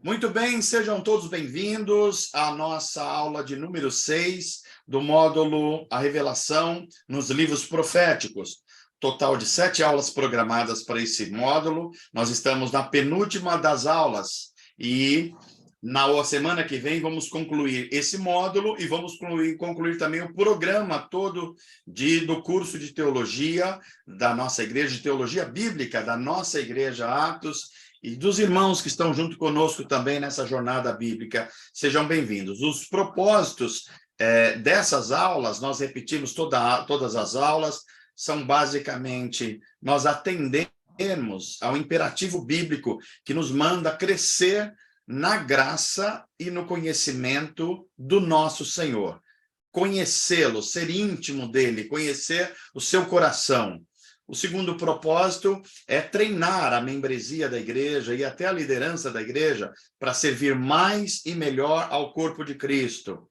Muito bem, sejam todos bem-vindos à nossa aula de número 6 do módulo A Revelação nos Livros Proféticos. Total de 7 aulas programadas para esse módulo. Nós estamos na penúltima das aulas e na semana que vem vamos concluir esse módulo e vamos concluir também o programa todo do curso de teologia da nossa igreja, de teologia bíblica da nossa igreja Atos, e dos irmãos que estão junto conosco também nessa jornada bíblica. Sejam bem-vindos. Os propósitos dessas aulas, nós repetimos todas as aulas, são basicamente nós atendermos ao imperativo bíblico que nos manda crescer na graça e no conhecimento do nosso Senhor. Conhecê-lo, ser íntimo dele, conhecer o seu coração. O segundo propósito é treinar a membresia da igreja e até a liderança da igreja para servir mais e melhor ao corpo de Cristo.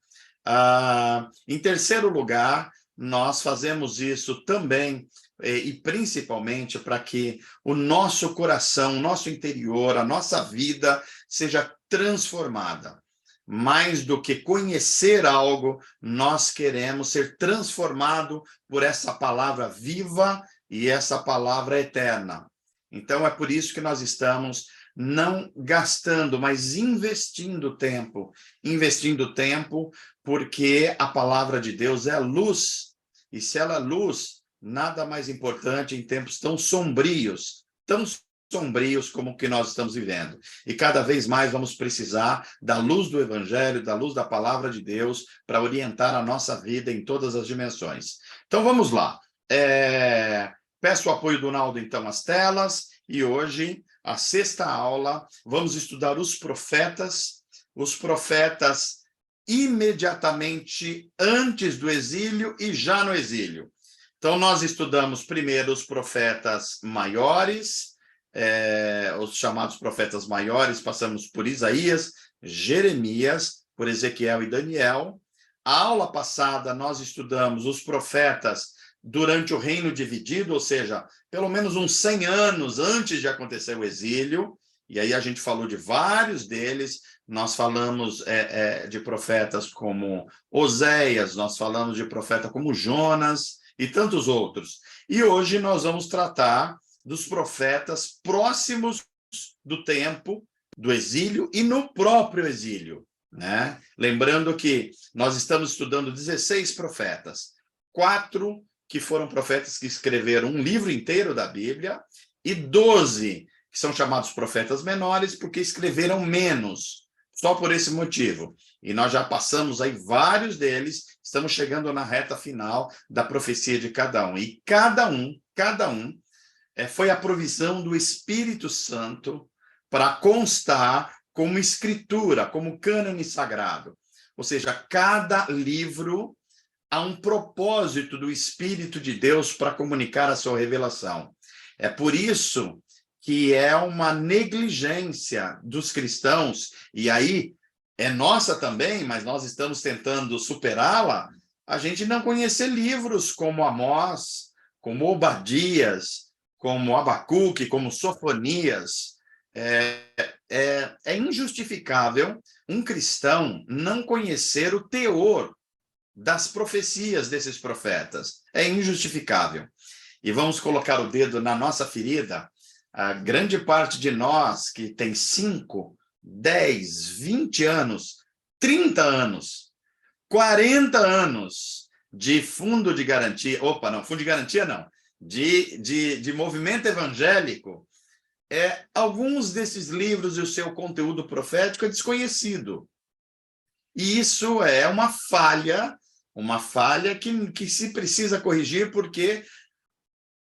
Em terceiro lugar, nós fazemos isso também e principalmente para que o nosso coração, o nosso interior, a nossa vida seja transformada. Mais do que conhecer algo, nós queremos ser transformado por essa palavra viva e essa palavra eterna. Então, é por isso que nós estamos não gastando, mas investindo tempo. Investindo tempo porque a palavra de Deus é luz. E se ela é luz, nada mais importante em tempos tão sombrios como o que nós estamos vivendo. E cada vez mais vamos precisar da luz do Evangelho, da luz da palavra de Deus, para orientar a nossa vida em todas as dimensões. Então, vamos lá. Peço o apoio do Naldo, então, às telas, e hoje, a sexta aula, vamos estudar os profetas imediatamente antes do exílio e já no exílio. Então, nós estudamos primeiro os profetas maiores, os chamados profetas maiores, passamos por Isaías, Jeremias, por Ezequiel e Daniel. A aula passada, nós estudamos os profetas durante o reino dividido, ou seja, pelo menos uns 100 anos antes de acontecer o exílio, e aí a gente falou de vários deles. Nós falamos de profetas como Oséias, nós falamos de profeta como Jonas e tantos outros. E hoje nós vamos tratar dos profetas próximos do tempo do exílio e no próprio exílio, né? Lembrando que nós estamos estudando 16 profetas, 4 que foram profetas que escreveram um livro inteiro da Bíblia, e 12 que são chamados profetas menores porque escreveram menos, só por esse motivo. E nós já passamos aí vários deles, estamos chegando na reta final da profecia de cada um. E cada um foi a provisão do Espírito Santo para constar como escritura, como cânone sagrado. Ou seja, cada livro há um propósito do Espírito de Deus para comunicar a sua revelação. É por isso que é uma negligência dos cristãos, e aí é nossa também, mas nós estamos tentando superá-la, a gente não conhecer livros como Amós, como Obadias, como Abacuque, como Sofonias. É injustificável um cristão não conhecer o teor das profecias desses profetas. É injustificável. E vamos colocar o dedo na nossa ferida. A grande parte de nós que tem 5, 10, 20 anos, 30 anos, 40 anos de fundo de garantia, fundo de garantia não, de movimento evangélico, alguns desses livros e o seu conteúdo profético é desconhecido. E isso é uma falha que se precisa corrigir, porque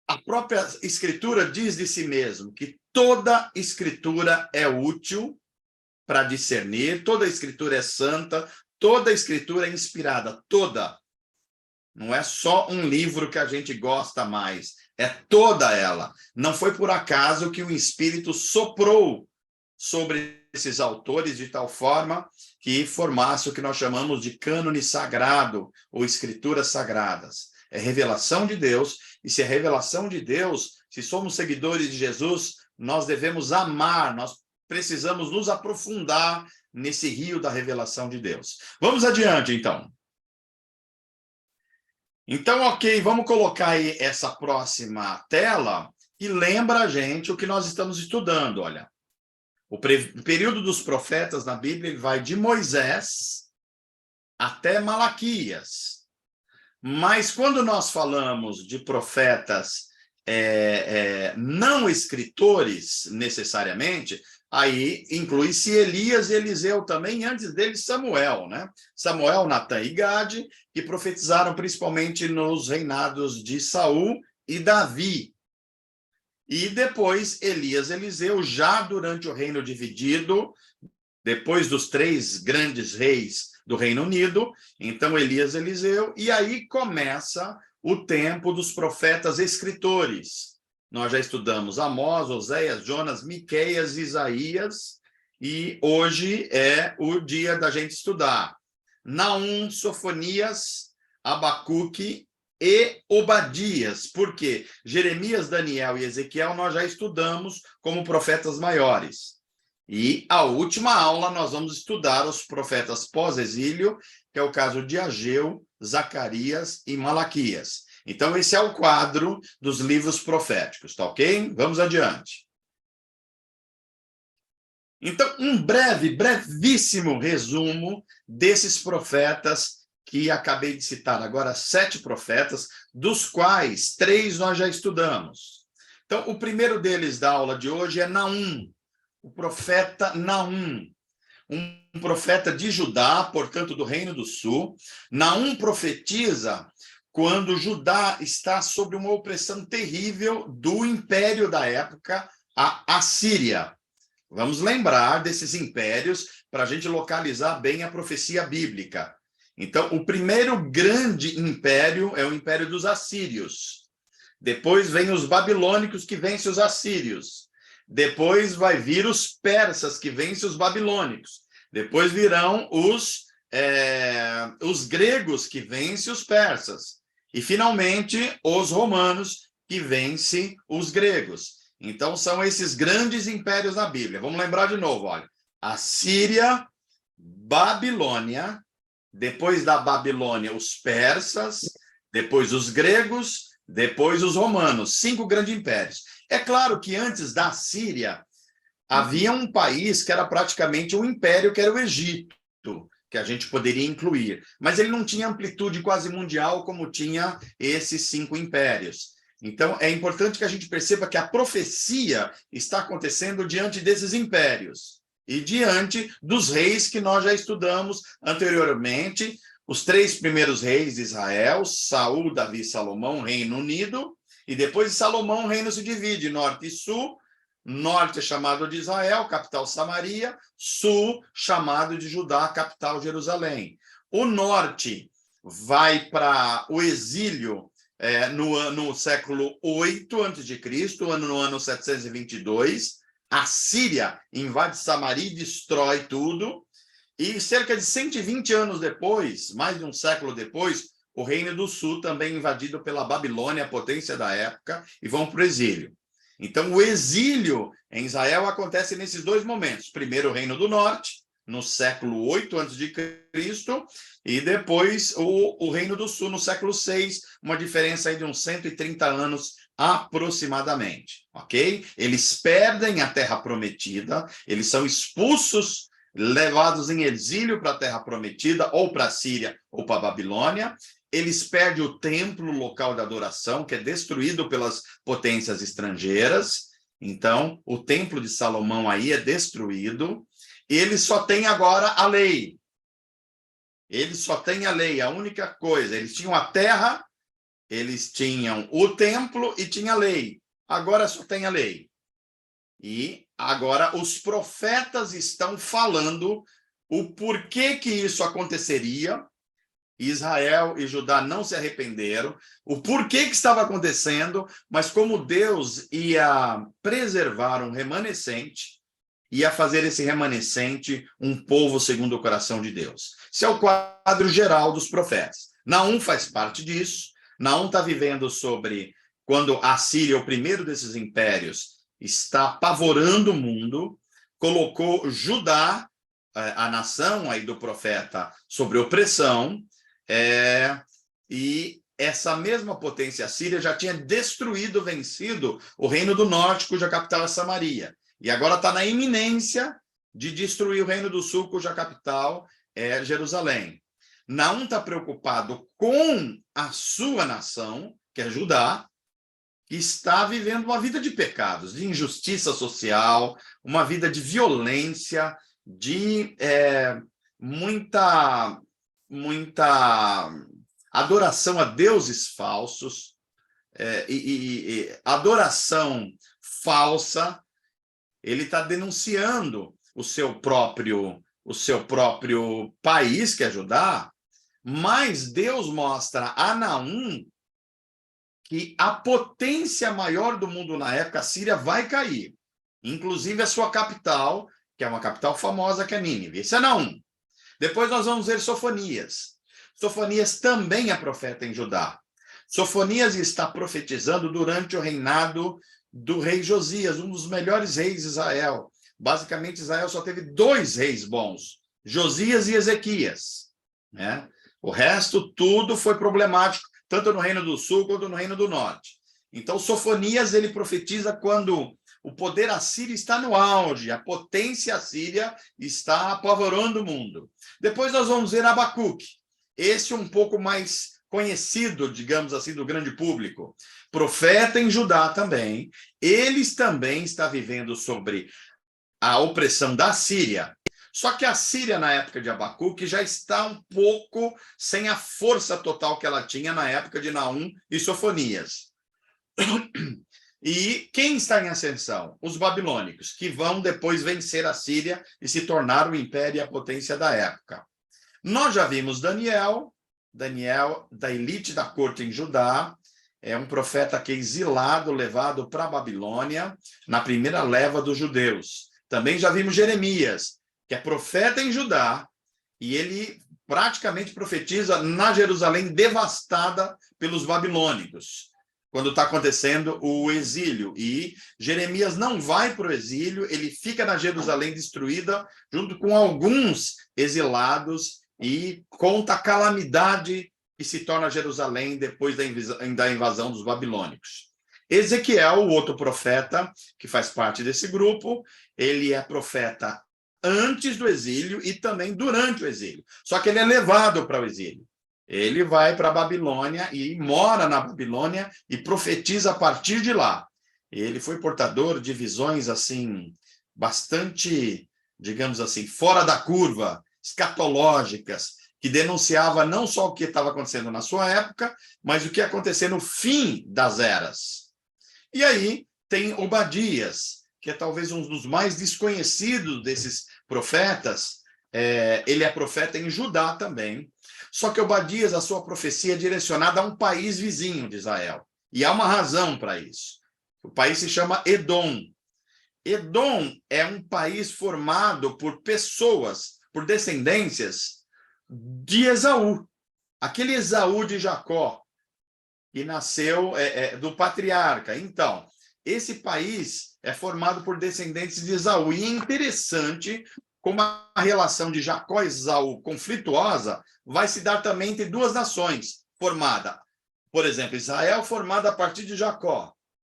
a própria Escritura diz de si mesmo que toda Escritura é útil para discernir, toda Escritura é santa, toda Escritura é inspirada, toda. Não é só um livro que a gente gosta mais, é toda ela. Não foi por acaso que o Espírito soprou sobre esses autores de tal forma que formasse o que nós chamamos de cânone sagrado ou escrituras sagradas. É revelação de Deus, e se é revelação de Deus, se somos seguidores de Jesus, nós devemos amar, nós precisamos nos aprofundar nesse rio da revelação de Deus. Vamos adiante, então. Então, ok, vamos colocar aí essa próxima tela e lembra a gente o que nós estamos estudando, olha. O período dos profetas na Bíblia ele vai de Moisés até Malaquias. Mas quando nós falamos de profetas não escritores, necessariamente, aí inclui-se Elias e Eliseu também, antes deles Samuel, né? Samuel, Natã e Gade, que profetizaram principalmente nos reinados de Saul e Davi. E depois Elias e Eliseu, já durante o reino dividido, depois dos 3 grandes reis do Reino Unido, então Elias e Eliseu, e aí começa o tempo dos profetas escritores. Nós já estudamos Amós, Oséias, Jonas, Miqueias, Isaías, e hoje é o dia da gente estudar Naum, Sofonias, Abacuque e Obadias, porque Jeremias, Daniel e Ezequiel nós já estudamos como profetas maiores. E a última aula nós vamos estudar os profetas pós-exílio, que é o caso de Ageu, Zacarias e Malaquias. Então, esse é o quadro dos livros proféticos, tá ok? Vamos adiante. Então, um brevíssimo resumo desses profetas que acabei de citar agora, 7 profetas, dos quais 3 nós já estudamos. Então, o primeiro deles da aula de hoje é Naum, o profeta Naum, um profeta de Judá, portanto, do Reino do Sul. Naum profetiza quando Judá está sob uma opressão terrível do império da época, a Assíria. Vamos lembrar desses impérios para a gente localizar bem a profecia bíblica. Então, o primeiro grande império é o império dos assírios. Depois vem os babilônicos, que vencem os assírios. Depois vai vir os persas, que vencem os babilônicos. Depois virão os gregos, que vencem os persas. E, finalmente, os romanos, que vencem os gregos. Então, são esses grandes impérios na Bíblia. Vamos lembrar de novo, olha. Assíria, Babilônia, depois da Babilônia, os persas, depois os gregos, depois os romanos. 5 grandes impérios. É claro que antes da Síria, havia um país que era praticamente um império, que era o Egito, que a gente poderia incluir. Mas ele não tinha amplitude quase mundial como tinha esses 5 impérios. Então, é importante que a gente perceba que a profecia está acontecendo diante desses impérios e diante dos reis que nós já estudamos anteriormente, os 3 primeiros reis de Israel, Saul, Davi e Salomão, Reino Unido, e depois de Salomão o reino se divide, norte e sul. Norte é chamado de Israel, capital Samaria, sul chamado de Judá, capital Jerusalém. O norte vai para o exílio no século 8 a.C., no ano 722, a Síria invade Samaria e destrói tudo, e cerca de 120 anos depois, mais de um século depois, o Reino do Sul também invadido pela Babilônia, a potência da época, e vão para o exílio. Então, o exílio em Israel acontece nesses 2 momentos. Primeiro, o Reino do Norte, no século 8 a.C., e depois o Reino do Sul, no século 6, uma diferença aí de uns 130 anos aproximadamente, ok? Eles perdem a Terra Prometida, eles são expulsos, levados em exílio para a Terra Prometida, ou para a Síria, ou para a Babilônia. Eles perdem o templo, local de adoração, que é destruído pelas potências estrangeiras. Então, o templo de Salomão aí é destruído. Eles só têm agora a lei. Eles só têm a lei, a única coisa. Eles tinham a terra, eles tinham o templo e tinha a lei. Agora só tem a lei. E agora os profetas estão falando o porquê que isso aconteceria. Israel e Judá não se arrependeram, o porquê que estava acontecendo, mas como Deus ia preservar um remanescente, ia fazer esse remanescente um povo segundo o coração de Deus. Esse é o quadro geral dos profetas. Naum faz parte disso. Naum está vivendo sobre quando a Síria, o primeiro desses impérios, está apavorando o mundo. colocou Judá, a nação aí do profeta, sobre opressão, e essa mesma potência síria já tinha destruído, vencido o reino do norte, cuja capital é Samaria. E agora está na iminência de destruir o reino do sul, cuja capital é Jerusalém. Naum está preocupado com a sua nação, que é Judá, que está vivendo uma vida de pecados, de injustiça social, uma vida de violência, de muita adoração a deuses falsos, e adoração falsa. Ele está denunciando o seu próprio país, que é Judá, mas Deus mostra a Naum que a potência maior do mundo na época, a Síria, vai cair. Inclusive a sua capital, que é uma capital famosa, que é Nínive. Esse é Naum. Depois nós vamos ver Sofonias. Sofonias também é profeta em Judá. Sofonias está profetizando durante o reinado do rei Josias, um dos melhores reis de Israel. Basicamente, Israel só teve 2 reis bons, Josias e Ezequias, né? O resto, tudo foi problemático, tanto no Reino do Sul quanto no Reino do Norte. Então, Sofonias, ele profetiza quando o poder assírio está no auge, a potência assíria está apavorando o mundo. Depois nós vamos ver Abacuque. Esse um pouco mais conhecido, digamos assim, do grande público. Profeta em Judá também. Eles também estão vivendo sobre a opressão da Síria. Só que a Síria, na época de Abacuque, já está um pouco sem a força total que ela tinha na época de Naum e Sofonias. E quem está em ascensão? Os babilônicos, que vão depois vencer a Síria e se tornar o império e a potência da época. Nós já vimos Daniel, da elite da corte em Judá, é um profeta que é exilado, levado para a Babilônia, na primeira leva dos judeus. Também já vimos Jeremias, que é profeta em Judá, e ele praticamente profetiza na Jerusalém devastada pelos babilônicos, quando está acontecendo o exílio. E Jeremias não vai para o exílio, ele fica na Jerusalém destruída, junto com alguns exilados, e conta a calamidade que se torna Jerusalém depois da invasão dos babilônicos. Ezequiel, o outro profeta, que faz parte desse grupo, ele é profeta antes do exílio e também durante o exílio. Só que ele é levado para o exílio. Ele vai para a Babilônia e mora na Babilônia e profetiza a partir de lá. Ele foi portador de visões assim, bastante, digamos assim, fora da curva, escatológicas, que denunciava não só o que estava acontecendo na sua época, mas o que ia acontecer no fim das eras. E aí tem Obadias, que é talvez um dos mais desconhecidos desses profetas. Ele é profeta em Judá também. Só que Obadias, a sua profecia é direcionada a um país vizinho de Israel. E há uma razão para isso. O país se chama Edom. Edom é um país formado por pessoas, por descendências de Esaú. Aquele Esaú de Jacó, que nasceu do patriarca. Então, esse país é formado por descendentes de Esaú. E é interessante como a relação de Jacó e Esaú conflituosa vai se dar também entre 2 nações formadas. Por exemplo, Israel formada a partir de Jacó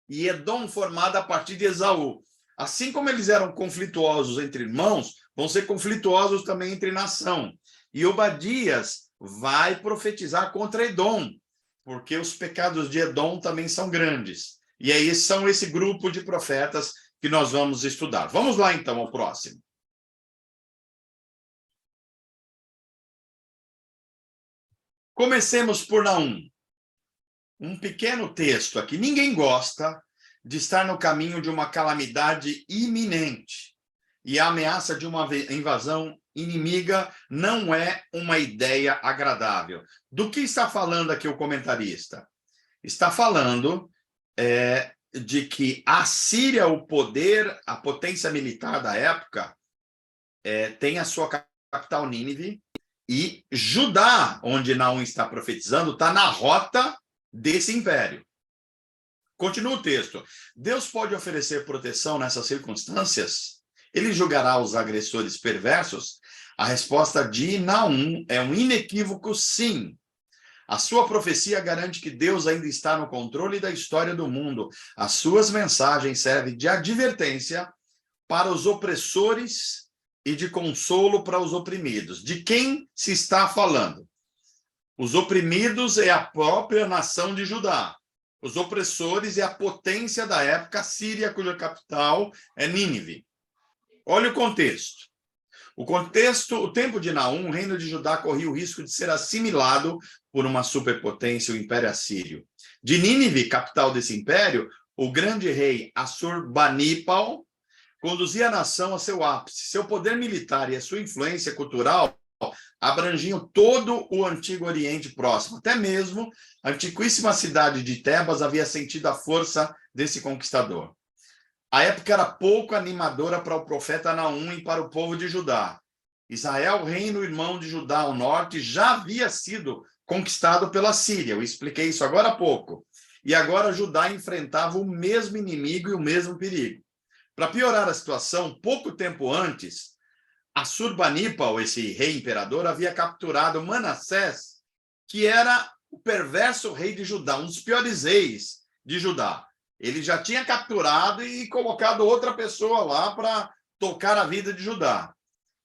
e Edom formada a partir de Esaú. Assim como eles eram conflituosos entre irmãos, vão ser conflituosos também entre nação. E Obadias vai profetizar contra Edom, porque os pecados de Edom também são grandes. E aí são esse grupo de profetas que nós vamos estudar. Vamos lá, então, ao próximo. Comecemos por Naum. Um pequeno texto aqui. Ninguém gosta de estar no caminho de uma calamidade iminente. E a ameaça de uma invasão inimiga não é uma ideia agradável. Do que está falando aqui o comentarista? Está falando de que a Síria, o poder, a potência militar da época, tem a sua capital Nínive, e Judá, onde Naum está profetizando, está na rota desse império. Continua o texto. Deus pode oferecer proteção nessas circunstâncias? Ele julgará os agressores perversos? A resposta de Naum é um inequívoco sim. A sua profecia garante que Deus ainda está no controle da história do mundo. As suas mensagens servem de advertência para os opressores e de consolo para os oprimidos. De quem se está falando? Os oprimidos é a própria nação de Judá. Os opressores é a potência da época, a Síria, cuja capital é Nínive. Olha o contexto. O tempo de Naum, o reino de Judá corria o risco de ser assimilado por uma superpotência, o Império Assírio. De Nínive, capital desse império, o grande rei Assurbanipal conduzia a nação a seu ápice. Seu poder militar e a sua influência cultural abrangiam todo o Antigo Oriente Próximo. Até mesmo a antiquíssima cidade de Tebas havia sentido a força desse conquistador. A época era pouco animadora para o profeta Naum e para o povo de Judá. Israel, reino irmão de Judá ao norte, já havia sido conquistado pela Síria. Eu expliquei isso agora há pouco. E agora Judá enfrentava o mesmo inimigo e o mesmo perigo. Para piorar a situação, pouco tempo antes, Assurbanipal, esse rei imperador, havia capturado Manassés, que era o perverso rei de Judá, um dos piores reis de Judá. Ele já tinha capturado e colocado outra pessoa lá para tocar a vida de Judá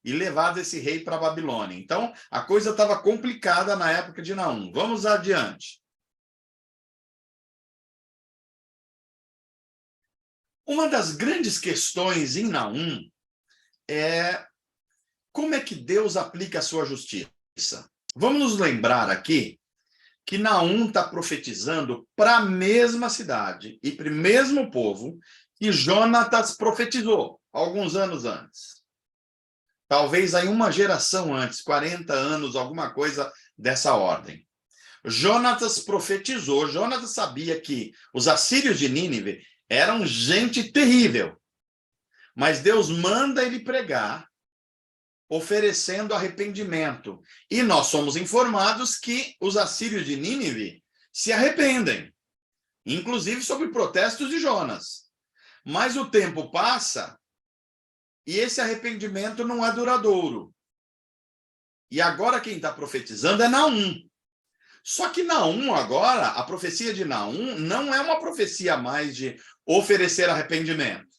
e levado esse rei para a Babilônia. Então, a coisa estava complicada na época de Naum. Vamos adiante. Uma das grandes questões em Naum é como é que Deus aplica a sua justiça. Vamos nos lembrar aqui que Naum está profetizando para a mesma cidade e para o mesmo povo que Jonatas profetizou alguns anos antes. Talvez aí uma geração antes, 40 anos, alguma coisa dessa ordem. Jonatas profetizou, Jonatas sabia que os assírios de Nínive eram gente terrível, mas Deus manda ele pregar, oferecendo arrependimento. E nós somos informados que os assírios de Nínive se arrependem, inclusive sob protestos de Jonas. Mas o tempo passa e esse arrependimento não é duradouro. E agora quem está profetizando é Naum. Só que Naum agora, a profecia de Naum não é uma profecia mais de oferecer arrependimento.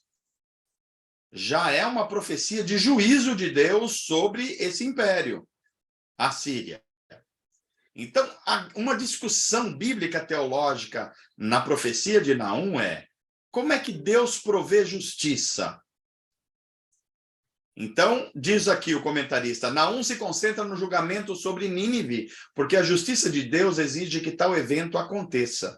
Já é uma profecia de juízo de Deus sobre esse império, a Síria. Então, uma discussão bíblica teológica na profecia de Naum é: como é que Deus provê justiça? Então, diz aqui o comentarista, Naum se concentra no julgamento sobre Nínive, porque a justiça de Deus exige que tal evento aconteça.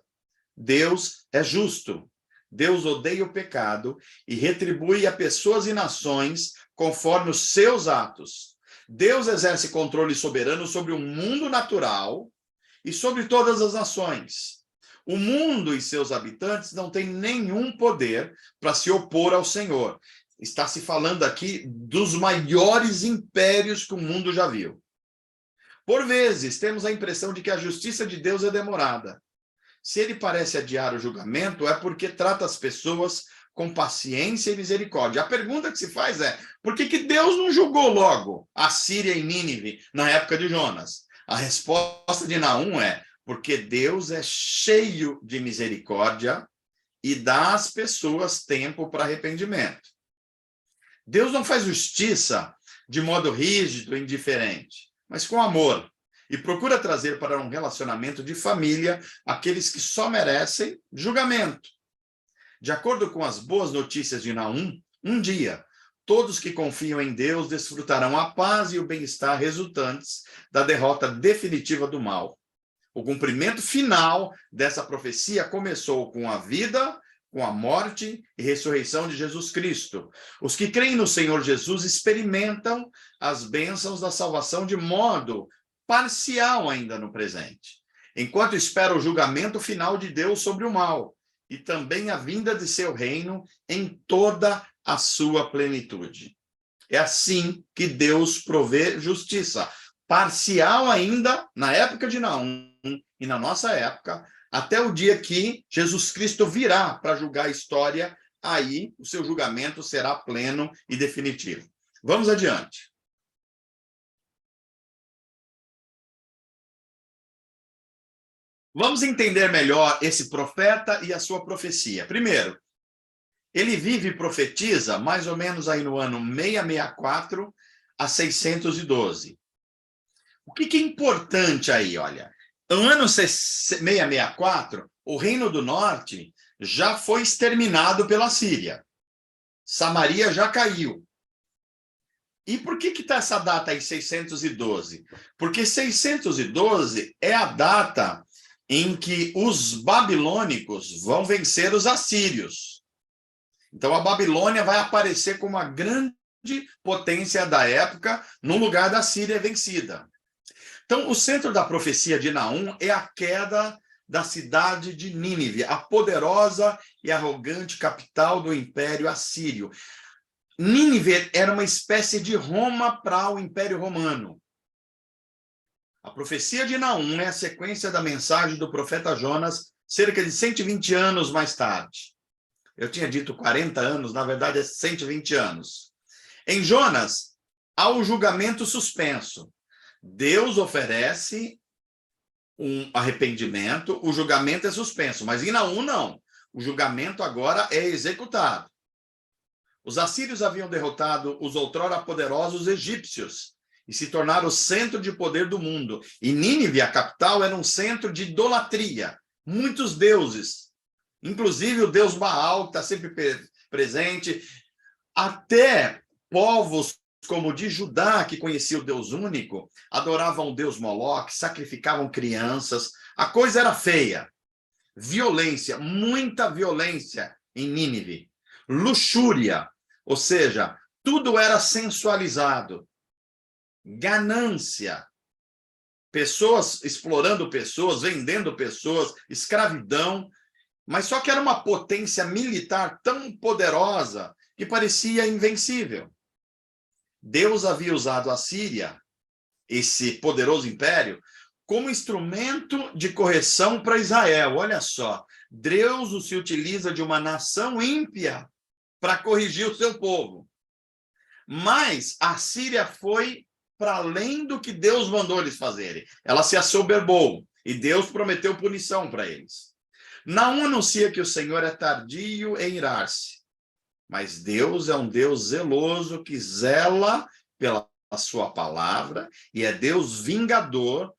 Deus é justo. Deus odeia o pecado e retribui a pessoas e nações conforme os seus atos. Deus exerce controle soberano sobre o mundo natural e sobre todas as nações. O mundo e seus habitantes não têm nenhum poder para se opor ao Senhor. Está se falando aqui dos maiores impérios que o mundo já viu. Por vezes, temos a impressão de que a justiça de Deus é demorada. Se ele parece adiar o julgamento, é porque trata as pessoas com paciência e misericórdia. A pergunta que se faz é: por que Deus não julgou logo a Síria e Nínive na época de Jonas? A resposta de Naum é: porque Deus é cheio de misericórdia e dá às pessoas tempo para arrependimento. Deus não faz justiça de modo rígido e indiferente, mas com amor. E procura trazer para um relacionamento de família aqueles que só merecem julgamento. De acordo com as boas notícias de Naum, um dia, todos que confiam em Deus desfrutarão a paz e o bem-estar resultantes da derrota definitiva do mal. O cumprimento final dessa profecia começou com a vida, com a morte e ressurreição de Jesus Cristo. Os que creem no Senhor Jesus experimentam as bênçãos da salvação de modo parcial ainda no presente, enquanto espera o julgamento final de Deus sobre o mal e também a vinda de seu reino em toda a sua plenitude. É assim que Deus provê justiça, parcial ainda na época de Naum e na nossa época, até o dia que Jesus Cristo virá para julgar a história aí o seu julgamento será pleno e definitivo. Vamos adiante. Vamos entender melhor esse profeta e a sua profecia. Primeiro, ele vive e profetiza mais ou menos aí no ano 664 a 612. O que é importante aí, olha? No ano 664, o Reino do Norte já foi exterminado pela Síria. Samaria já caiu. E por que está essa data aí, 612? Porque 612 é a data em que os babilônicos vão vencer os assírios. Então, a Babilônia vai aparecer como uma grande potência da época no lugar da Síria vencida. Então, o centro da profecia de Naum é a queda da cidade de Nínive, a poderosa e arrogante capital do Império Assírio. Nínive era uma espécie de Roma para o Império Romano. A profecia de Naum é a sequência da mensagem do profeta Jonas, cerca de 120 anos mais tarde. Eu tinha dito 40 anos, na verdade é 120 anos. Em Jonas, há o julgamento suspenso. Deus oferece um arrependimento, o julgamento é suspenso, mas em Naum não. O julgamento agora é executado. Os assírios haviam derrotado os outrora poderosos egípcios e se tornaram o centro de poder do mundo. E Nínive, a capital, era um centro de idolatria. Muitos deuses, inclusive o deus Baal, que está sempre presente. Até povos como o de Judá, que conhecia o Deus único, adoravam o deus Moloque, sacrificavam crianças. A coisa era feia. Violência, muita violência em Nínive. Luxúria, ou seja, tudo era sensualizado. Ganância. Pessoas explorando pessoas, vendendo pessoas, escravidão. Mas só que era uma potência militar tão poderosa que parecia invencível. Deus havia usado a Síria, esse poderoso império, como instrumento de correção para Israel. Olha só, Deus se utiliza de uma nação ímpia para corrigir o seu povo. Mas a Síria foi para além do que Deus mandou eles fazerem. Ela se assoberbou e Deus prometeu punição para eles. Naum anuncia que o Senhor é tardio em irar-se, mas Deus é um Deus zeloso que zela pela sua palavra e é Deus vingador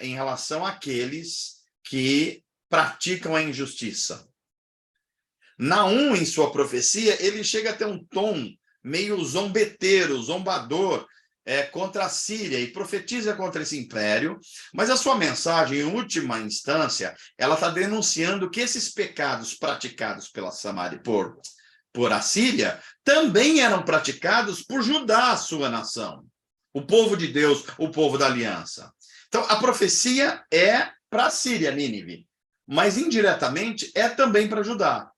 em relação àqueles que praticam a injustiça. Naum, em sua profecia, ele chega a ter um tom meio zombeteiro, zombador, contra a Síria e profetiza contra esse império, mas a sua mensagem, em última instância, ela está denunciando que esses pecados praticados pela Samaria, por a Síria, também eram praticados por Judá, a sua nação, o povo de Deus, o povo da aliança. Então, a profecia é para a Síria, Nínive, mas indiretamente é também para Judá.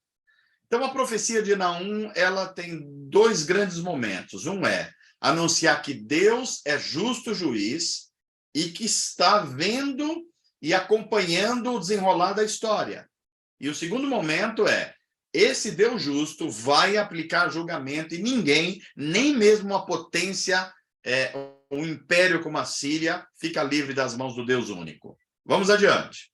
Então, a profecia de Naum, ela tem dois grandes momentos. Um é anunciar que Deus é justo juiz e que está vendo e acompanhando o desenrolar da história. E o segundo momento é, esse Deus justo vai aplicar julgamento e ninguém, nem mesmo a potência, um império como a Síria, fica livre das mãos do Deus único. Vamos adiante.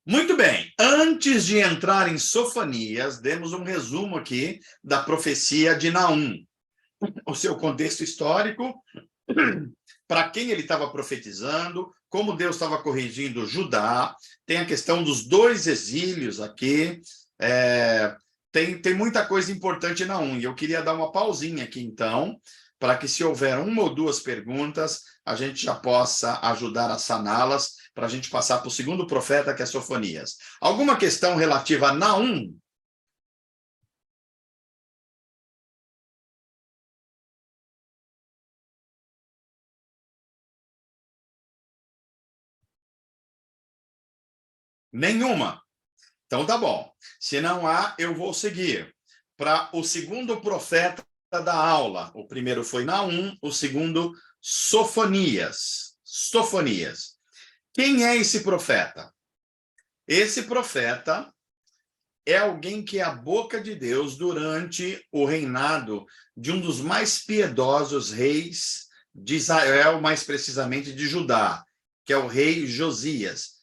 Muito bem, antes de entrar em Sofonias, demos um resumo aqui da profecia de Naum. O seu contexto histórico, para quem ele estava profetizando, como Deus estava corrigindo Judá, tem a questão dos dois exílios aqui, tem muita coisa importante na Naum, e eu queria dar uma pausinha aqui, então, para que se houver uma ou duas perguntas, a gente já possa ajudar a saná-las, para a gente passar para o segundo profeta, que é Sofonias. Alguma questão relativa a Naum? Nenhuma? Então tá bom. Se não há, eu vou seguir para o segundo profeta da aula. O primeiro foi Naum, o segundo, Sofonias. Sofonias. Quem é esse profeta? Esse profeta é alguém que é a boca de Deus durante o reinado de um dos mais piedosos reis de Israel, mais precisamente de Judá, que é o rei Josias.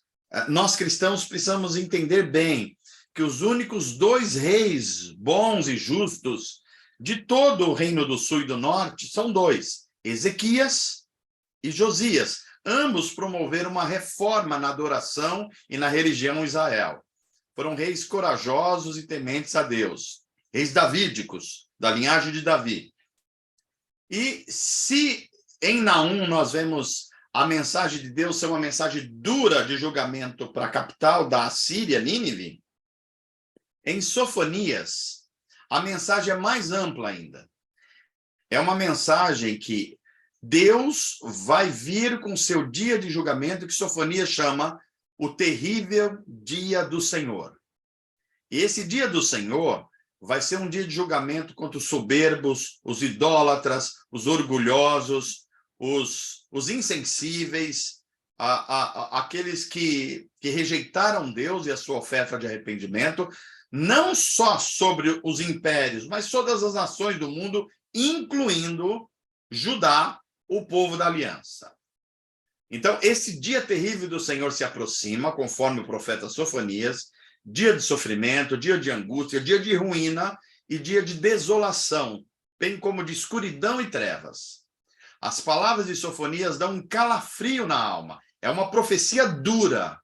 Nós cristãos precisamos entender bem que os únicos dois reis bons e justos de todo o reino do sul e do norte são dois, Ezequias e Josias. Ambos promoveram uma reforma na adoração e na religião em Israel. Foram reis corajosos e tementes a Deus, reis davídicos, da linhagem de Davi. E se em Naum nós vemos a mensagem de Deus ser uma mensagem dura de julgamento para a capital da Assíria, Nínive, em Sofonias, a mensagem é mais ampla ainda. É uma mensagem que Deus vai vir com seu dia de julgamento, que Sofonias chama o terrível dia do Senhor. E esse dia do Senhor vai ser um dia de julgamento contra os soberbos, os idólatras, os orgulhosos, os insensíveis, aqueles que rejeitaram Deus e a sua oferta de arrependimento, não só sobre os impérios, mas todas as nações do mundo, incluindo Judá, o povo da aliança. Então, esse dia terrível do Senhor se aproxima, conforme o profeta Sofonias, dia de sofrimento, dia de angústia, dia de ruína e dia de desolação, bem como de escuridão e trevas. As palavras de Sofonias dão um calafrio na alma. É uma profecia dura.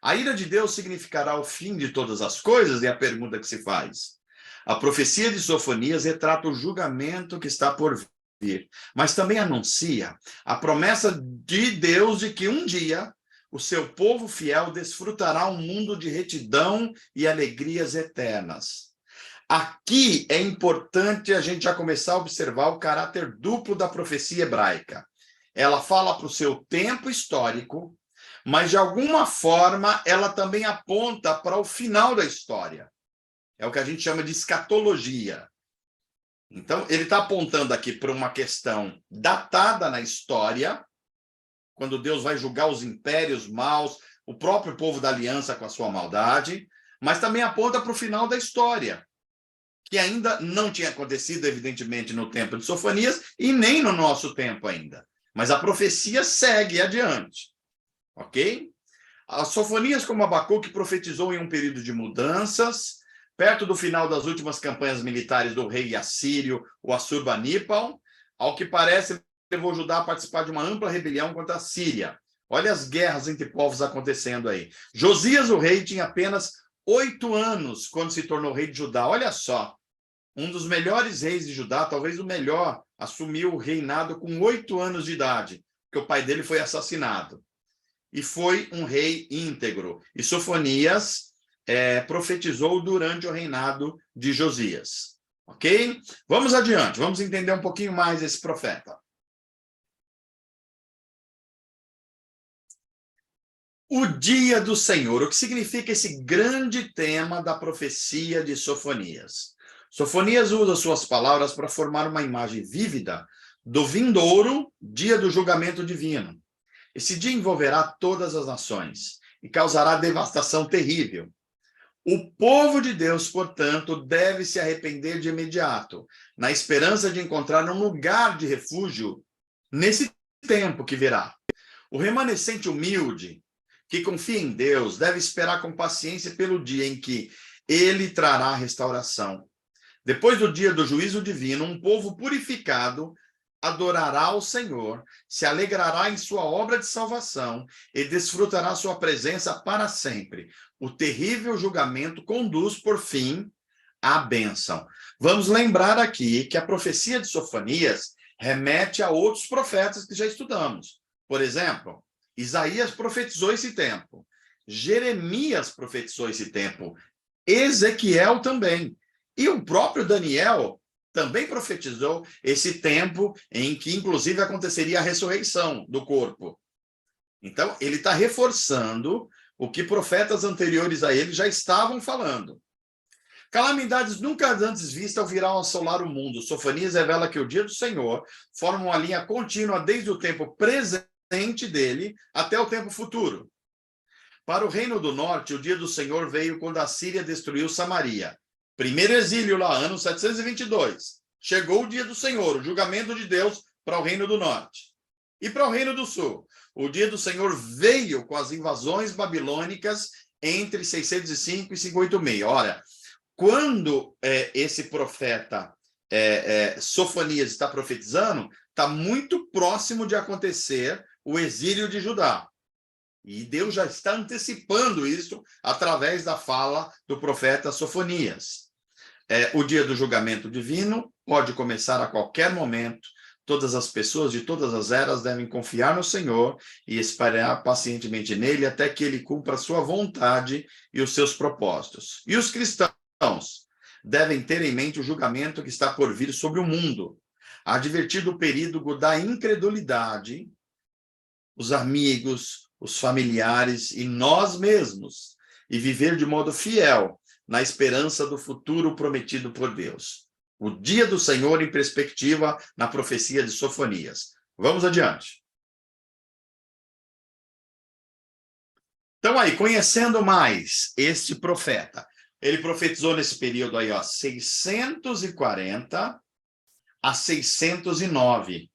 A ira de Deus significará o fim de todas as coisas? É a pergunta que se faz. A profecia de Sofonias retrata o julgamento que está por vir, mas também anuncia a promessa de Deus de que um dia o seu povo fiel desfrutará um mundo de retidão e alegrias eternas. Aqui é importante a gente já começar a observar o caráter duplo da profecia hebraica. Ela fala para o seu tempo histórico, mas de alguma forma ela também aponta para o final da história. É o que a gente chama de escatologia. Então, ele está apontando aqui para uma questão datada na história, quando Deus vai julgar os impérios maus, o próprio povo da aliança com a sua maldade, mas também aponta para o final da história, que ainda não tinha acontecido, evidentemente, no tempo de Sofonias e nem no nosso tempo ainda. Mas a profecia segue adiante, ok? A Sofonias, como Abacuque, profetizou em um período de mudanças, perto do final das últimas campanhas militares do rei assírio, o Assurbanipal, ao que parece, levou Judá a participar de uma ampla rebelião contra a Síria. Olha as guerras entre povos acontecendo aí. Josias, o rei, tinha apenas 8 anos quando se tornou rei de Judá. Olha só, um dos melhores reis de Judá, talvez o melhor, assumiu o reinado com 8 anos de idade, porque o pai dele foi assassinado. E foi um rei íntegro. E Sofonias profetizou durante o reinado de Josias. Ok? Vamos adiante, vamos entender um pouquinho mais esse profeta. O dia do Senhor, o que significa esse grande tema da profecia de Sofonias? Sofonias usa suas palavras para formar uma imagem vívida do vindouro dia do julgamento divino. Esse dia envolverá todas as nações e causará devastação terrível. O povo de Deus, portanto, deve se arrepender de imediato, na esperança de encontrar um lugar de refúgio nesse tempo que virá. O remanescente humilde, que confia em Deus, deve esperar com paciência pelo dia em que ele trará a restauração. Depois do dia do juízo divino, um povo purificado adorará ao Senhor, se alegrará em sua obra de salvação e desfrutará sua presença para sempre. O terrível julgamento conduz, por fim, à bênção. Vamos lembrar aqui que a profecia de Sofonias remete a outros profetas que já estudamos. Por exemplo, Isaías profetizou esse tempo, Jeremias profetizou esse tempo, Ezequiel também, e o próprio Daniel também profetizou esse tempo em que, inclusive, aconteceria a ressurreição do corpo. Então, ele está reforçando o que profetas anteriores a ele já estavam falando. Calamidades nunca antes vistas virão assolar o mundo. Sofonias revela que o dia do Senhor forma uma linha contínua desde o tempo presente dele até o tempo futuro. Para o reino do norte, o dia do Senhor veio quando a Síria destruiu Samaria. Primeiro exílio lá, ano 722. Chegou o dia do Senhor, o julgamento de Deus para o reino do norte. E para o reino do sul, o dia do Senhor veio com as invasões babilônicas entre 605 e 586. Ora, quando esse profeta Sofonias está profetizando, está muito próximo de acontecer o exílio de Judá. E Deus já está antecipando isso através da fala do profeta Sofonias. O dia do julgamento divino pode começar a qualquer momento. Todas as pessoas de todas as eras devem confiar no Senhor e esperar pacientemente nele até que ele cumpra a sua vontade e os seus propósitos. E os cristãos devem ter em mente o julgamento que está por vir sobre o mundo, advertir do período da incredulidade, os amigos, os familiares e nós mesmos, e viver de modo fiel na esperança do futuro prometido por Deus. O dia do Senhor em perspectiva na profecia de Sofonias. Vamos adiante. Então aí, conhecendo mais este profeta, ele profetizou nesse período aí, 640 a 609.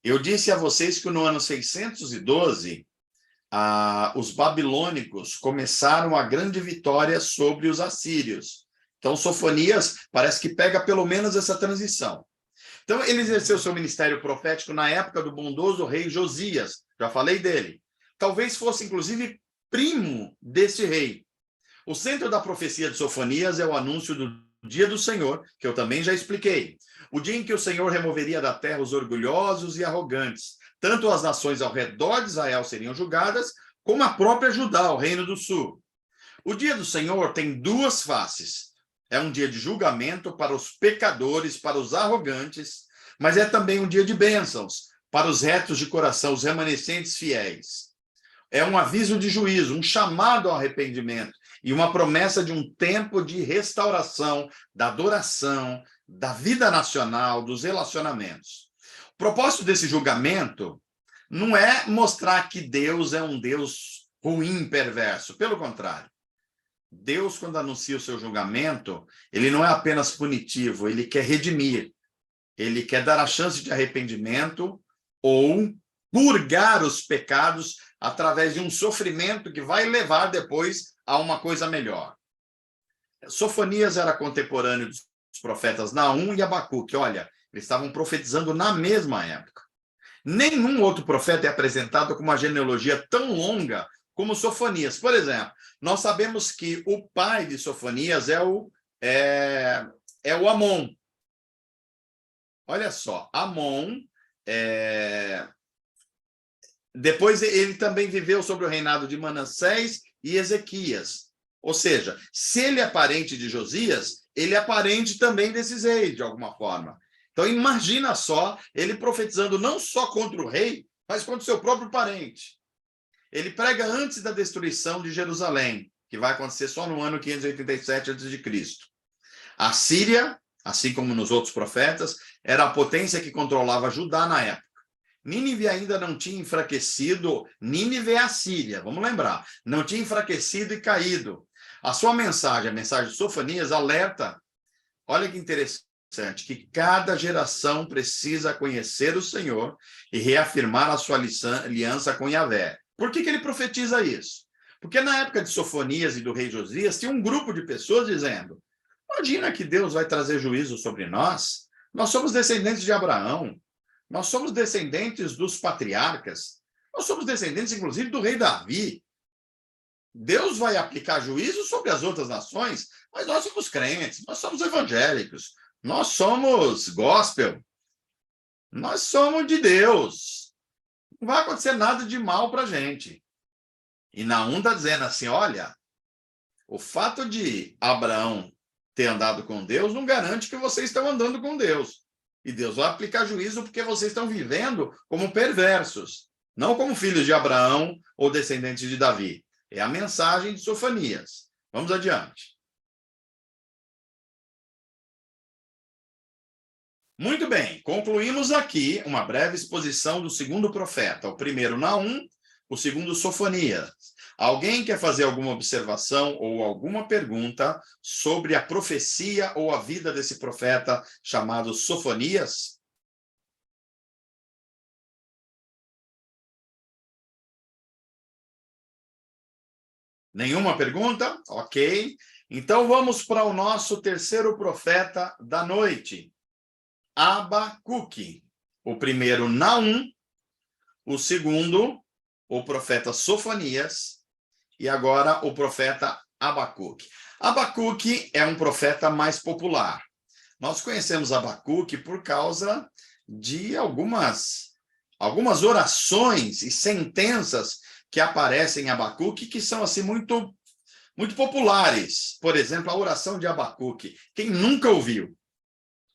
Eu disse a vocês que no ano 612, os babilônicos começaram a grande vitória sobre os assírios. Então, Sofonias parece que pega pelo menos essa transição. Então, ele exerceu seu ministério profético na época do bondoso rei Josias. Já falei dele. Talvez fosse, inclusive, primo desse rei. O centro da profecia de Sofonias é o anúncio do dia do Senhor, que eu também já expliquei. O dia em que o Senhor removeria da terra os orgulhosos e arrogantes. Tanto as nações ao redor de Israel seriam julgadas, como a própria Judá, o reino do sul. O dia do Senhor tem duas faces. É um dia de julgamento para os pecadores, para os arrogantes, mas é também um dia de bênçãos para os retos de coração, os remanescentes fiéis. É um aviso de juízo, um chamado ao arrependimento e uma promessa de um tempo de restauração, da adoração, da vida nacional, dos relacionamentos. O propósito desse julgamento não é mostrar que Deus é um Deus ruim, perverso. Pelo contrário. Deus, quando anuncia o seu julgamento, ele não é apenas punitivo, ele quer redimir. Ele quer dar a chance de arrependimento ou purgar os pecados através de um sofrimento que vai levar depois a uma coisa melhor. Sofonias era contemporâneo dos profetas Naum e Abacuque. Olha, eles estavam profetizando na mesma época. Nenhum outro profeta é apresentado com uma genealogia tão longa como Sofonias. Por exemplo, nós sabemos que o pai de Sofonias é o Amon. Olha só, Amon, depois ele também viveu sobre o reinado de Manassés e Ezequias. Ou seja, se ele é parente de Josias, ele é parente também desses reis, de alguma forma. Então, imagina só, ele profetizando não só contra o rei, mas contra o seu próprio parente. Ele prega antes da destruição de Jerusalém, que vai acontecer só no ano 587 a.C. A Síria, assim como nos outros profetas, era a potência que controlava Judá na época. Nínive ainda não tinha enfraquecido, Nínive é a Síria, vamos lembrar, não tinha enfraquecido e caído. A sua mensagem, a mensagem de Sofonias, alerta, olha que interessante, que cada geração precisa conhecer o Senhor e reafirmar a sua aliança com Yahvé. Por que ele profetiza isso? Porque na época de Sofonias e do rei Josias, tinha um grupo de pessoas dizendo, imagina que Deus vai trazer juízo sobre nós? Nós somos descendentes de Abraão, nós somos descendentes dos patriarcas, nós somos descendentes, inclusive, do rei Davi. Deus vai aplicar juízo sobre as outras nações, mas nós somos crentes, nós somos evangélicos, nós somos gospel, nós somos de Deus. Não vai acontecer nada de mal para a gente. E Naum está dizendo assim, olha, o fato de Abraão ter andado com Deus não garante que vocês estão andando com Deus. E Deus vai aplicar juízo porque vocês estão vivendo como perversos, não como filhos de Abraão ou descendentes de Davi. É a mensagem de Sofonias. Vamos adiante. Muito bem, concluímos aqui uma breve exposição do segundo profeta, o primeiro Naum, o segundo Sofonias. Alguém quer fazer alguma observação ou alguma pergunta sobre a profecia ou a vida desse profeta chamado Sofonias? Nenhuma pergunta? Ok. Então vamos para o nosso terceiro profeta da noite, Abacuque. O primeiro, Naum. O segundo, o profeta Sofonias. E agora o profeta Abacuque. Abacuque é um profeta mais popular. Nós conhecemos Abacuque por causa de algumas orações e sentenças que aparecem em Abacuque que são assim muito populares. Por exemplo, a oração de Abacuque. Quem nunca ouviu?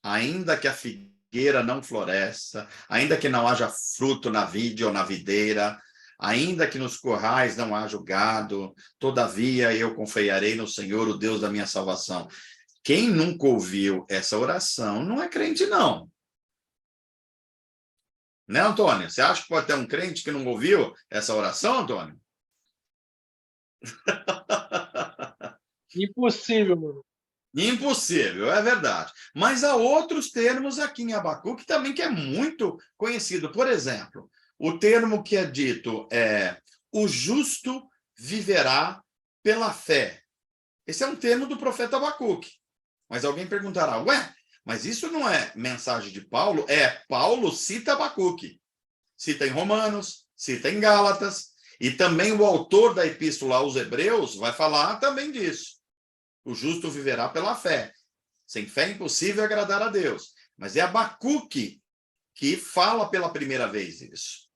Ainda que a figueira não floresça, ainda que não haja fruto na vide ou na videira, ainda que nos currais não haja o gado, todavia eu confiarei no Senhor, o Deus da minha salvação. Quem nunca ouviu essa oração não é crente, não. Né, Antônio? Você acha que pode ter um crente que não ouviu essa oração, Antônio? Impossível, mano. Impossível, é verdade. Mas há outros termos aqui em Abacuque também que é muito conhecido. Por exemplo, o termo que é dito é o justo viverá pela fé. Esse é um termo do profeta Abacuque. Mas alguém perguntará, ué, mas isso não é mensagem de Paulo? Paulo cita Abacuque. Cita em Romanos, cita em Gálatas, e também o autor da epístola aos Hebreus vai falar também disso. O justo viverá pela fé. Sem fé é impossível agradar a Deus. Mas é Abacuque que fala pela primeira vez isso.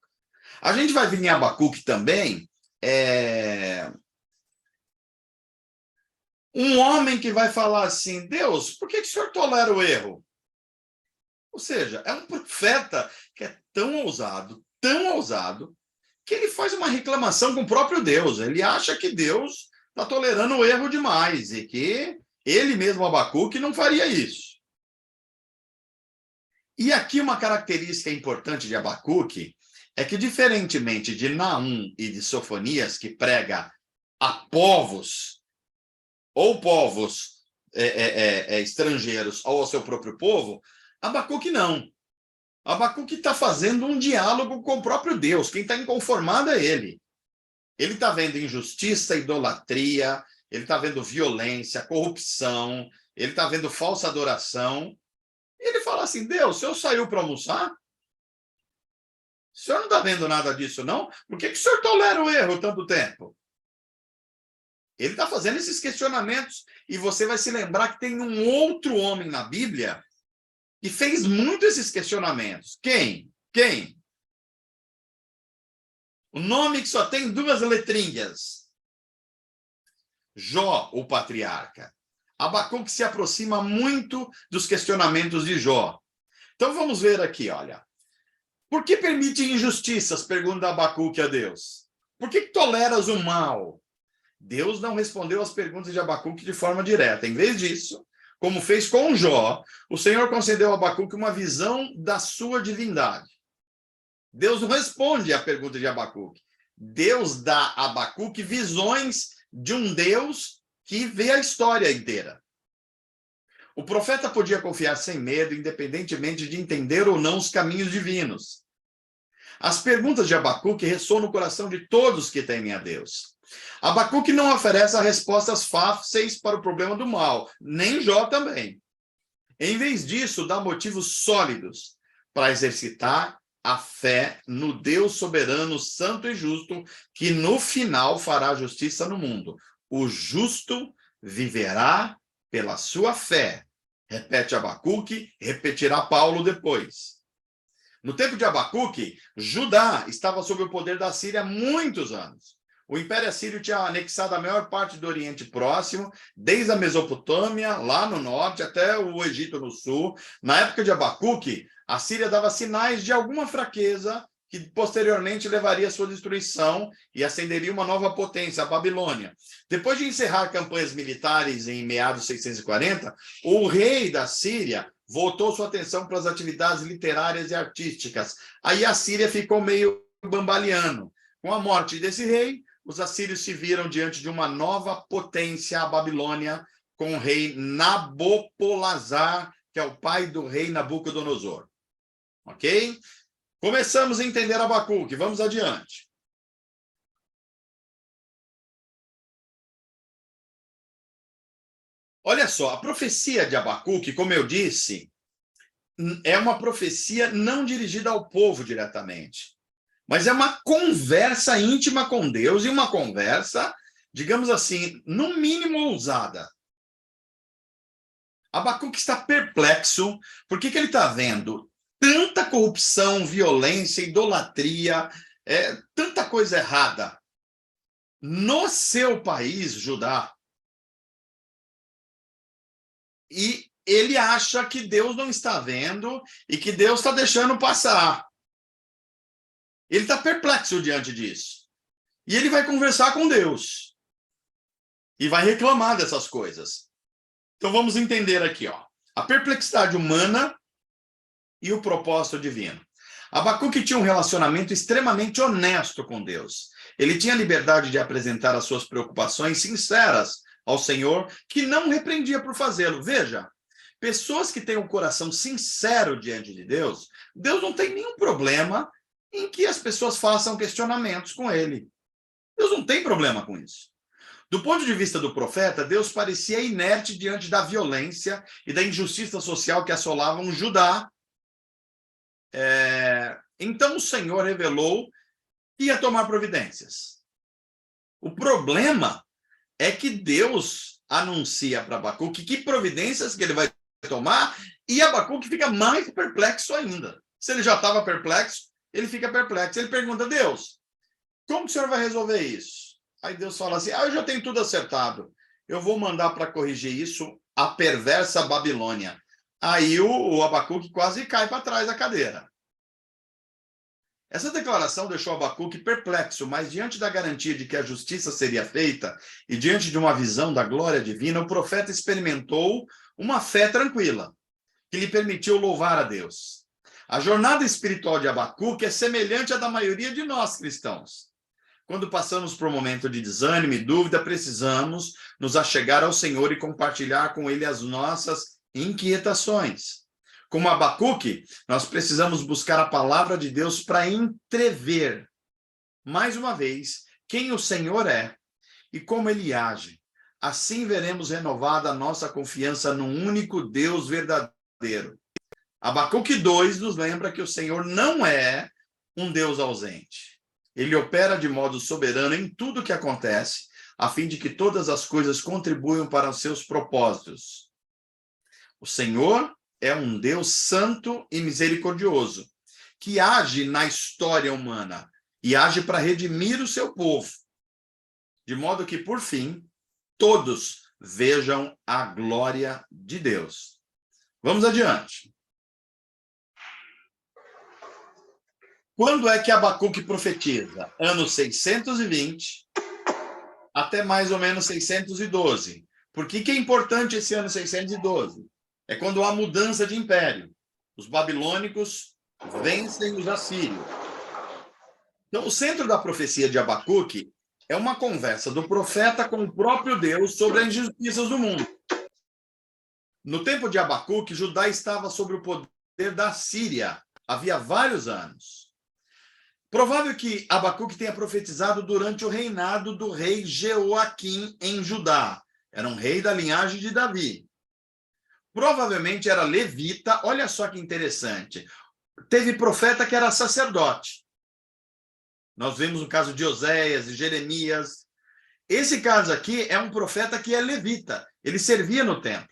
A gente vai vir em Abacuque também, um homem que vai falar assim, Deus, por que o senhor tolera o erro? Ou seja, é um profeta que é tão ousado, que ele faz uma reclamação com o próprio Deus. Ele acha que Deus está tolerando o erro demais e que ele mesmo, Abacuque, não faria isso. E aqui uma característica importante de Abacuque é que, diferentemente de Naum e de Sofonias, que prega a povos, ou povos estrangeiros, ou ao seu próprio povo, Abacuque não. Abacuque está fazendo um diálogo com o próprio Deus. Quem está inconformado é ele. Ele está vendo injustiça, idolatria, ele está vendo violência, corrupção, ele está vendo falsa adoração. E ele fala assim, Deus, o senhor saiu para almoçar? O senhor não está vendo nada disso, não? Por que o senhor tolera o erro tanto tempo? Ele está fazendo esses questionamentos e você vai se lembrar que tem um outro homem na Bíblia que fez muito esses questionamentos. Quem? O nome que só tem 2 letrinhas. Jó, o patriarca. Abacuque se aproxima muito dos questionamentos de Jó. Então vamos ver aqui, olha. Por que permite injustiças? Pergunta Abacuque a Deus. Por que toleras o mal? Deus não respondeu às perguntas de Abacuque de forma direta. Em vez disso, como fez com Jó, o Senhor concedeu a Abacuque uma visão da sua divindade. Deus não responde à pergunta de Abacuque. Deus dá a Abacuque visões de um Deus que vê a história inteira. O profeta podia confiar sem medo, independentemente de entender ou não os caminhos divinos. As perguntas de Abacuque ressoam no coração de todos que temem a Deus. Abacuque não oferece respostas fáceis para o problema do mal, nem Jó também. Em vez disso, dá motivos sólidos para exercitar a fé no Deus soberano, santo e justo, que no final fará justiça no mundo. O justo viverá pela sua fé. Repete Abacuque, repetirá Paulo depois. No tempo de Abacuque, Judá estava sob o poder da Síria há muitos anos. O Império Assírio tinha anexado a maior parte do Oriente Próximo, desde a Mesopotâmia, lá no norte, até o Egito no sul. Na época de Abacuque, a Síria dava sinais de alguma fraqueza que posteriormente levaria à sua destruição e ascenderia uma nova potência, a Babilônia. Depois de encerrar campanhas militares em meados de 640, o rei da Síria voltou sua atenção para as atividades literárias e artísticas. Aí a Síria ficou meio bambaleando. Com a morte desse rei, os assírios se viram diante de uma nova potência, a Babilônia, com o rei Nabopolassar, que é o pai do rei Nabucodonosor. Ok? Começamos a entender Abacuque. Vamos adiante. Olha só, a profecia de Abacuque, como eu disse, é uma profecia não dirigida ao povo diretamente, mas é uma conversa íntima com Deus e uma conversa, digamos assim, no mínimo ousada. Abacuque está perplexo. Por que ele está vendo tanta corrupção, violência, idolatria, tanta coisa errada no seu país, Judá? E ele acha que Deus não está vendo e que Deus está deixando passar. Ele está perplexo diante disso. E ele vai conversar com Deus. E vai reclamar dessas coisas. Então vamos entender aqui, ó, a perplexidade humana e o propósito divino. Abacuque tinha um relacionamento extremamente honesto com Deus. Ele tinha liberdade de apresentar as suas preocupações sinceras ao Senhor, que não repreendia por fazê-lo. Veja, pessoas que têm um coração sincero diante de Deus, Deus não tem nenhum problema em que as pessoas façam questionamentos com ele. Deus não tem problema com isso. Do ponto de vista do profeta, Deus parecia inerte diante da violência e da injustiça social que assolavam Judá. Então o Senhor revelou que ia tomar providências. O problema é que Deus anuncia para Abacuque que providências que ele vai tomar, e Abacuque fica mais perplexo ainda. Se ele já estava perplexo, ele fica perplexo. Ele pergunta, Deus, como que o Senhor vai resolver isso? Aí Deus fala assim, eu já tenho tudo acertado. Eu vou mandar para corrigir isso a perversa Babilônia. Aí o Abacuque quase cai para trás da cadeira. Essa declaração deixou Abacuque perplexo, mas diante da garantia de que a justiça seria feita e diante de uma visão da glória divina, o profeta experimentou uma fé tranquila, que lhe permitiu louvar a Deus. A jornada espiritual de Abacuque é semelhante à da maioria de nós cristãos. Quando passamos por um momento de desânimo e dúvida, precisamos nos achegar ao Senhor e compartilhar com Ele as nossas inquietações. Como Abacuque, nós precisamos buscar a palavra de Deus para entrever, mais uma vez, quem o Senhor é e como Ele age. Assim veremos renovada a nossa confiança no único Deus verdadeiro. Abacuque 2 nos lembra que o Senhor não é um Deus ausente. Ele opera de modo soberano em tudo o que acontece, a fim de que todas as coisas contribuam para os seus propósitos. O Senhor é um Deus santo e misericordioso, que age na história humana e age para redimir o seu povo, de modo que, por fim, todos vejam a glória de Deus. Vamos adiante. Quando é que Abacuque profetiza? Ano 620 até mais ou menos 612. Por que é importante esse ano 612? É quando há mudança de império. Os babilônicos vencem os assírios. Então, o centro da profecia de Abacuque é uma conversa do profeta com o próprio Deus sobre as injustiças do mundo. No tempo de Abacuque, Judá estava sob o poder da Síria. Havia vários anos. Provável que Abacuque tenha profetizado durante o reinado do rei Jeoaquim em Judá. Era um rei da linhagem de Davi. Provavelmente era levita. Olha só que interessante. Teve profeta que era sacerdote. Nós vimos o caso de Oséias e Jeremias. Esse caso aqui é um profeta que é levita. Ele servia no templo.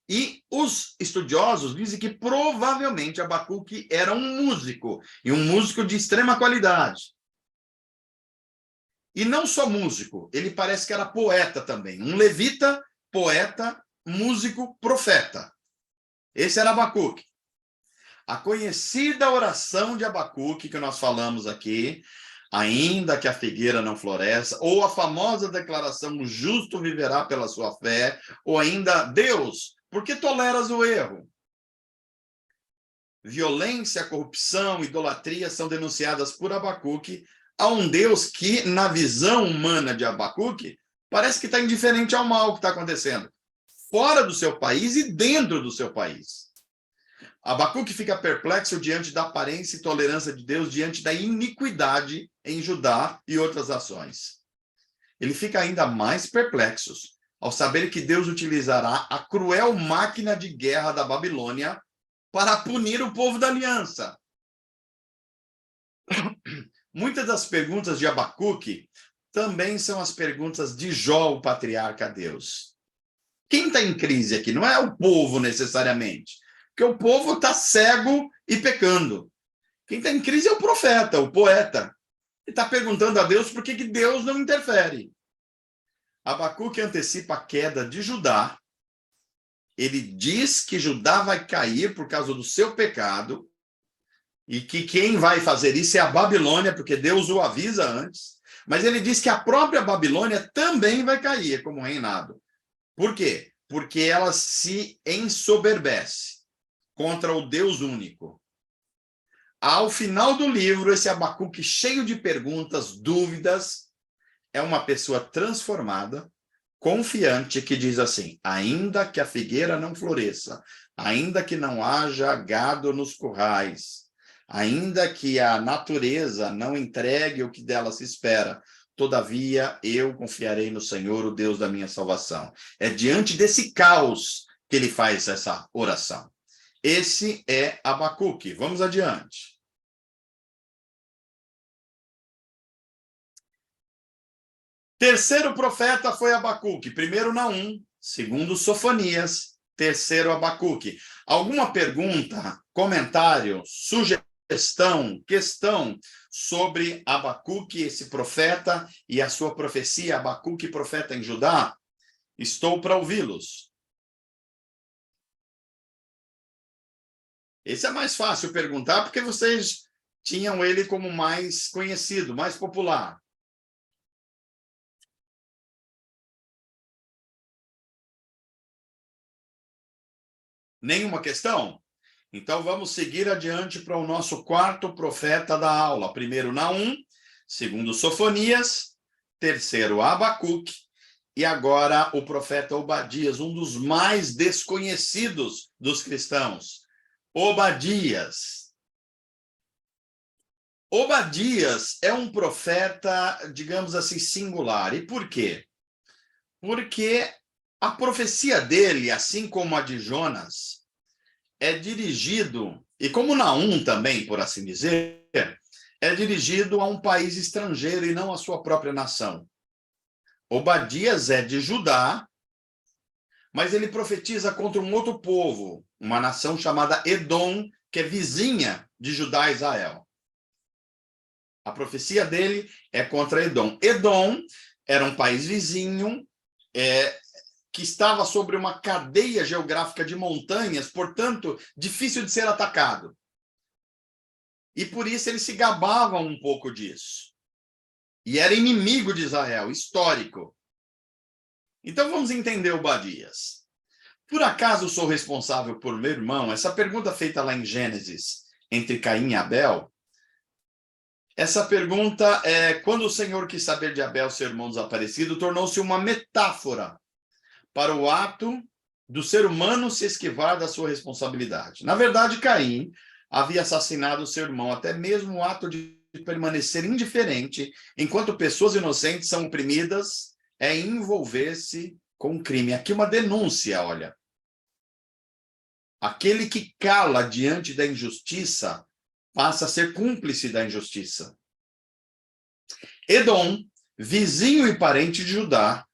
E os estudiosos dizem que provavelmente Abacuque era um músico, e um músico de extrema qualidade. E não só músico, ele parece que era poeta também. Um levita, poeta, músico, profeta. Esse era Abacuque. A conhecida oração de Abacuque, que nós falamos aqui, ainda que a figueira não floresça, ou a famosa declaração, o justo viverá pela sua fé, ou ainda, Deus, por que toleras o erro? Violência, corrupção, idolatria são denunciadas por Abacuque a um Deus que, na visão humana de Abacuque, parece que está indiferente ao mal que está acontecendo, fora do seu país e dentro do seu país. Abacuque fica perplexo diante da aparência e tolerância de Deus, diante da iniquidade em Judá e outras ações. Ele fica ainda mais perplexo ao saber que Deus utilizará a cruel máquina de guerra da Babilônia para punir o povo da aliança. Muitas das perguntas de Abacuque também são as perguntas de Jó, o patriarca a Deus. Quem está em crise aqui? Não é o povo necessariamente, porque o povo está cego e pecando. Quem está em crise é o profeta, o poeta. Ele está perguntando a Deus por que Deus não interfere. Abacuque antecipa a queda de Judá. Ele diz que Judá vai cair por causa do seu pecado e que quem vai fazer isso é a Babilônia, porque Deus o avisa antes. Mas ele diz que a própria Babilônia também vai cair como reinado. Por quê? Porque ela se ensoberbece contra o Deus único. Ao final do livro, esse Abacuque cheio de perguntas, dúvidas, é uma pessoa transformada, confiante, que diz assim: ainda que a figueira não floresça, ainda que não haja gado nos currais, ainda que a natureza não entregue o que dela se espera, todavia eu confiarei no Senhor, o Deus da minha salvação. É diante desse caos que ele faz essa oração. Esse é Abacuque. Vamos adiante. Terceiro profeta foi Abacuque. Primeiro Naum, segundo Sofonias, terceiro Abacuque. Alguma pergunta, comentário, sugestão, questão sobre Abacuque, esse profeta, e a sua profecia, Abacuque, profeta em Judá? Estou para ouvi-los. Esse é mais fácil perguntar, porque vocês tinham ele como mais conhecido, mais popular. Nenhuma questão? Então, vamos seguir adiante para o nosso quarto profeta da aula. Primeiro, Naum. Segundo, Sofonias. Terceiro, Abacuque. E agora, o profeta Obadias, um dos mais desconhecidos dos cristãos. Obadias. Obadias é um profeta, digamos assim, singular. E por quê? Porque a profecia dele, assim como a de Jonas, é dirigido, e como Naum também, por assim dizer, é dirigido a um país estrangeiro e não à sua própria nação. Obadias é de Judá, mas ele profetiza contra um outro povo, uma nação chamada Edom, que é vizinha de Judá e Israel. A profecia dele é contra Edom. Edom era um país vizinho, que estava sobre uma cadeia geográfica de montanhas, portanto, difícil de ser atacado. E por isso eles se gabavam um pouco disso. E era inimigo de Israel, histórico. Então vamos entender Obadias. Por acaso sou responsável por meu irmão? Essa pergunta feita lá em Gênesis, entre Caim e Abel. Essa pergunta, quando o Senhor quis saber de Abel, seu irmão desaparecido, tornou-se uma metáfora para o ato do ser humano se esquivar da sua responsabilidade. Na verdade, Caim havia assassinado seu irmão, até mesmo o ato de permanecer indiferente enquanto pessoas inocentes são oprimidas é envolver-se com o crime. Aqui uma denúncia, olha. Aquele que cala diante da injustiça passa a ser cúmplice da injustiça. Edom, vizinho e parente de Judá,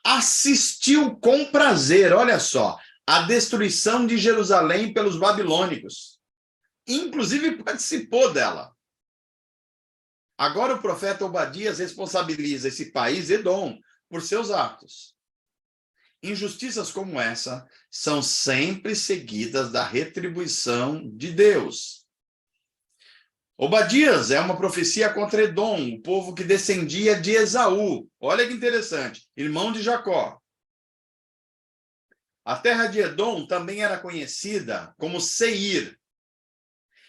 assistiu com prazer, olha só, a destruição de Jerusalém pelos babilônicos. Inclusive participou dela. Agora o profeta Obadias responsabiliza esse país, Edom, por seus atos. Injustiças como essa são sempre seguidas da retribuição de Deus. Obadias é uma profecia contra Edom, o povo que descendia de Esaú. Olha que interessante, irmão de Jacó. A terra de Edom também era conhecida como Seir.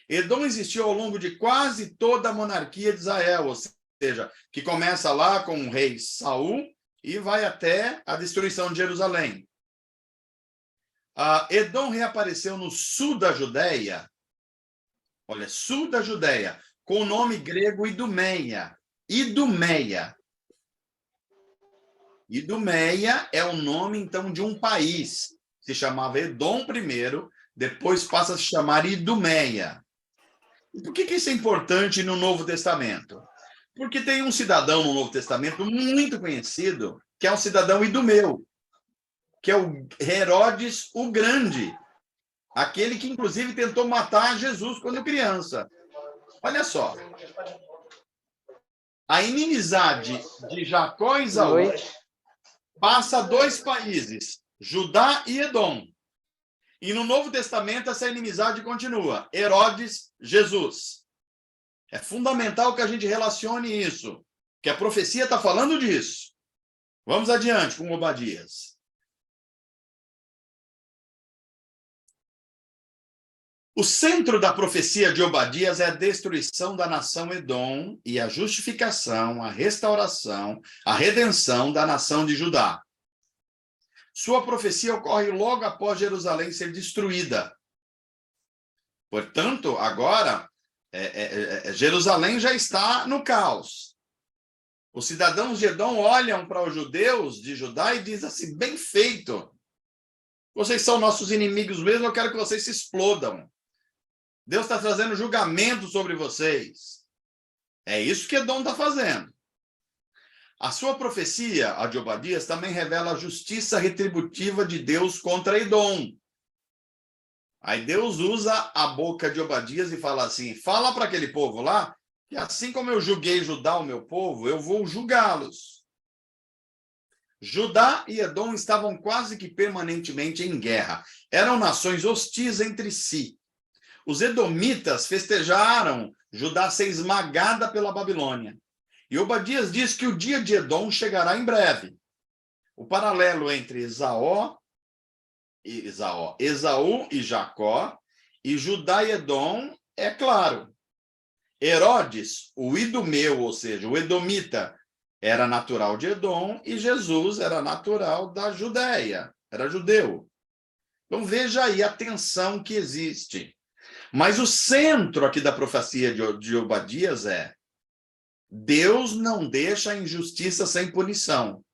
Edom existiu ao longo de quase toda a monarquia de Israel, ou seja, que começa lá com o rei Saul e vai até a destruição de Jerusalém. Edom reapareceu no sul da Judéia, olha, sul da Judéia, com o nome grego Idumeia. Idumeia. Idumeia é o nome, então, de um país. Se chamava Edom primeiro, depois passa a se chamar Idumeia. E por que isso é importante no Novo Testamento? Porque tem um cidadão no Novo Testamento muito conhecido, que é um cidadão idumeu, que é o Herodes o Grande, aquele que, inclusive, tentou matar Jesus quando criança. Olha só. A inimizade de Jacó e Esaú passa a dois países, Judá e Edom. E no Novo Testamento essa inimizade continua. Herodes, Jesus. É fundamental que a gente relacione isso, que a profecia está falando disso. Vamos adiante com Obadias. O centro da profecia de Obadias é a destruição da nação Edom e a justificação, a restauração, a redenção da nação de Judá. Sua profecia ocorre logo após Jerusalém ser destruída. Portanto, agora, Jerusalém já está no caos. Os cidadãos de Edom olham para os judeus de Judá e dizem assim, bem feito. Vocês são nossos inimigos mesmo, eu quero que vocês se explodam. Deus está trazendo julgamento sobre vocês. É isso que Edom está fazendo. A sua profecia, a de Obadias, também revela a justiça retributiva de Deus contra Edom. Aí Deus usa a boca de Obadias e fala assim, fala para aquele povo lá, que assim como eu julguei Judá, o meu povo, eu vou julgá-los. Judá e Edom estavam quase que permanentemente em guerra. Eram nações hostis entre si. Os edomitas festejaram Judá ser esmagada pela Babilônia. E Obadias diz que o dia de Edom chegará em breve. O paralelo entre Esaú e Jacó, e Judá e Edom é claro. Herodes, o idumeu, ou seja, o edomita, era natural de Edom, e Jesus era natural da Judéia, era judeu. Então veja aí a tensão que existe. Mas o centro aqui da profecia de Obadias é Deus não deixa a injustiça sem punição.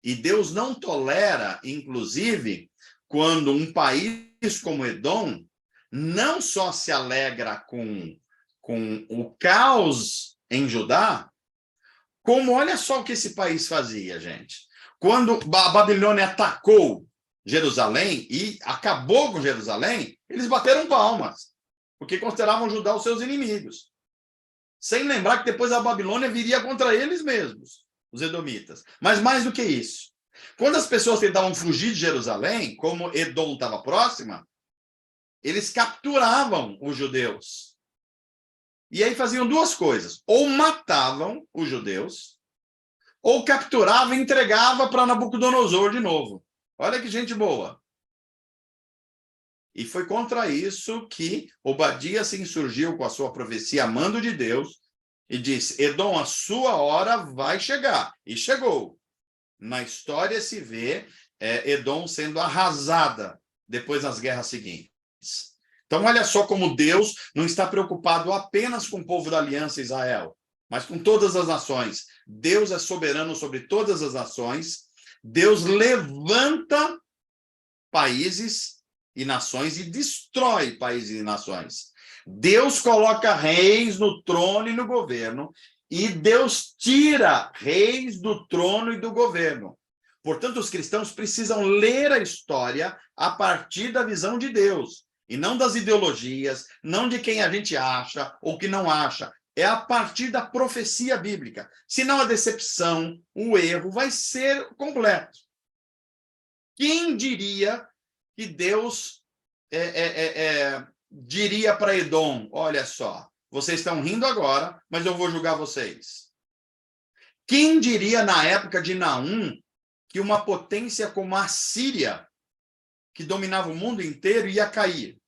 E Deus não tolera, inclusive, quando um país como Edom não só se alegra com o caos em Judá, como olha só o que esse país fazia, gente. Quando a Babilônia atacou Jerusalém e acabou com Jerusalém, eles bateram palmas, porque consideravam Judá os seus inimigos. Sem lembrar que depois a Babilônia viria contra eles mesmos, os edomitas. Mas mais do que isso, quando as pessoas tentavam fugir de Jerusalém, como Edom estava próxima, eles capturavam os judeus. E aí faziam duas coisas. Ou matavam os judeus, ou capturavam e entregavam para Nabucodonosor de novo. Olha que gente boa. E foi contra isso que Obadias se insurgiu com a sua profecia, amando de Deus, e disse, Edom, a sua hora vai chegar. E chegou. Na história se vê Edom sendo arrasada depois nas guerras seguintes. Então, olha só como Deus não está preocupado apenas com o povo da aliança Israel, mas com todas as nações. Deus é soberano sobre todas as nações. Deus levanta países e nações e destrói países e nações. Deus coloca reis no trono e no governo, e Deus tira reis do trono e do governo. Portanto, os cristãos precisam ler a história a partir da visão de Deus, e não das ideologias, não de quem a gente acha ou que não acha. É a partir da profecia bíblica. Senão a decepção, o erro vai ser completo. Quem diria que Deus diria para Edom, olha só, vocês estão rindo agora, mas eu vou julgar vocês. Quem diria na época de Naum que uma potência como a Síria, que dominava o mundo inteiro, ia cair?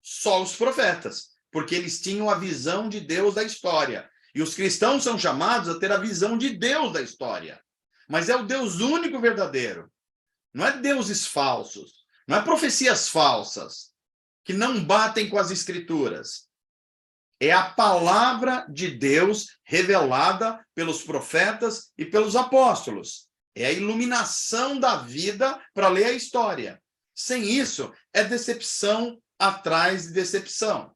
Só os profetas. porque eles tinham a visão de Deus da história. E os cristãos são chamados a ter a visão de Deus da história. Mas é o Deus único verdadeiro. Não é deuses falsos, não é profecias falsas, que não batem com as escrituras. É a palavra de Deus revelada pelos profetas e pelos apóstolos. É a iluminação da vida para ler a história. Sem isso, é decepção atrás de decepção.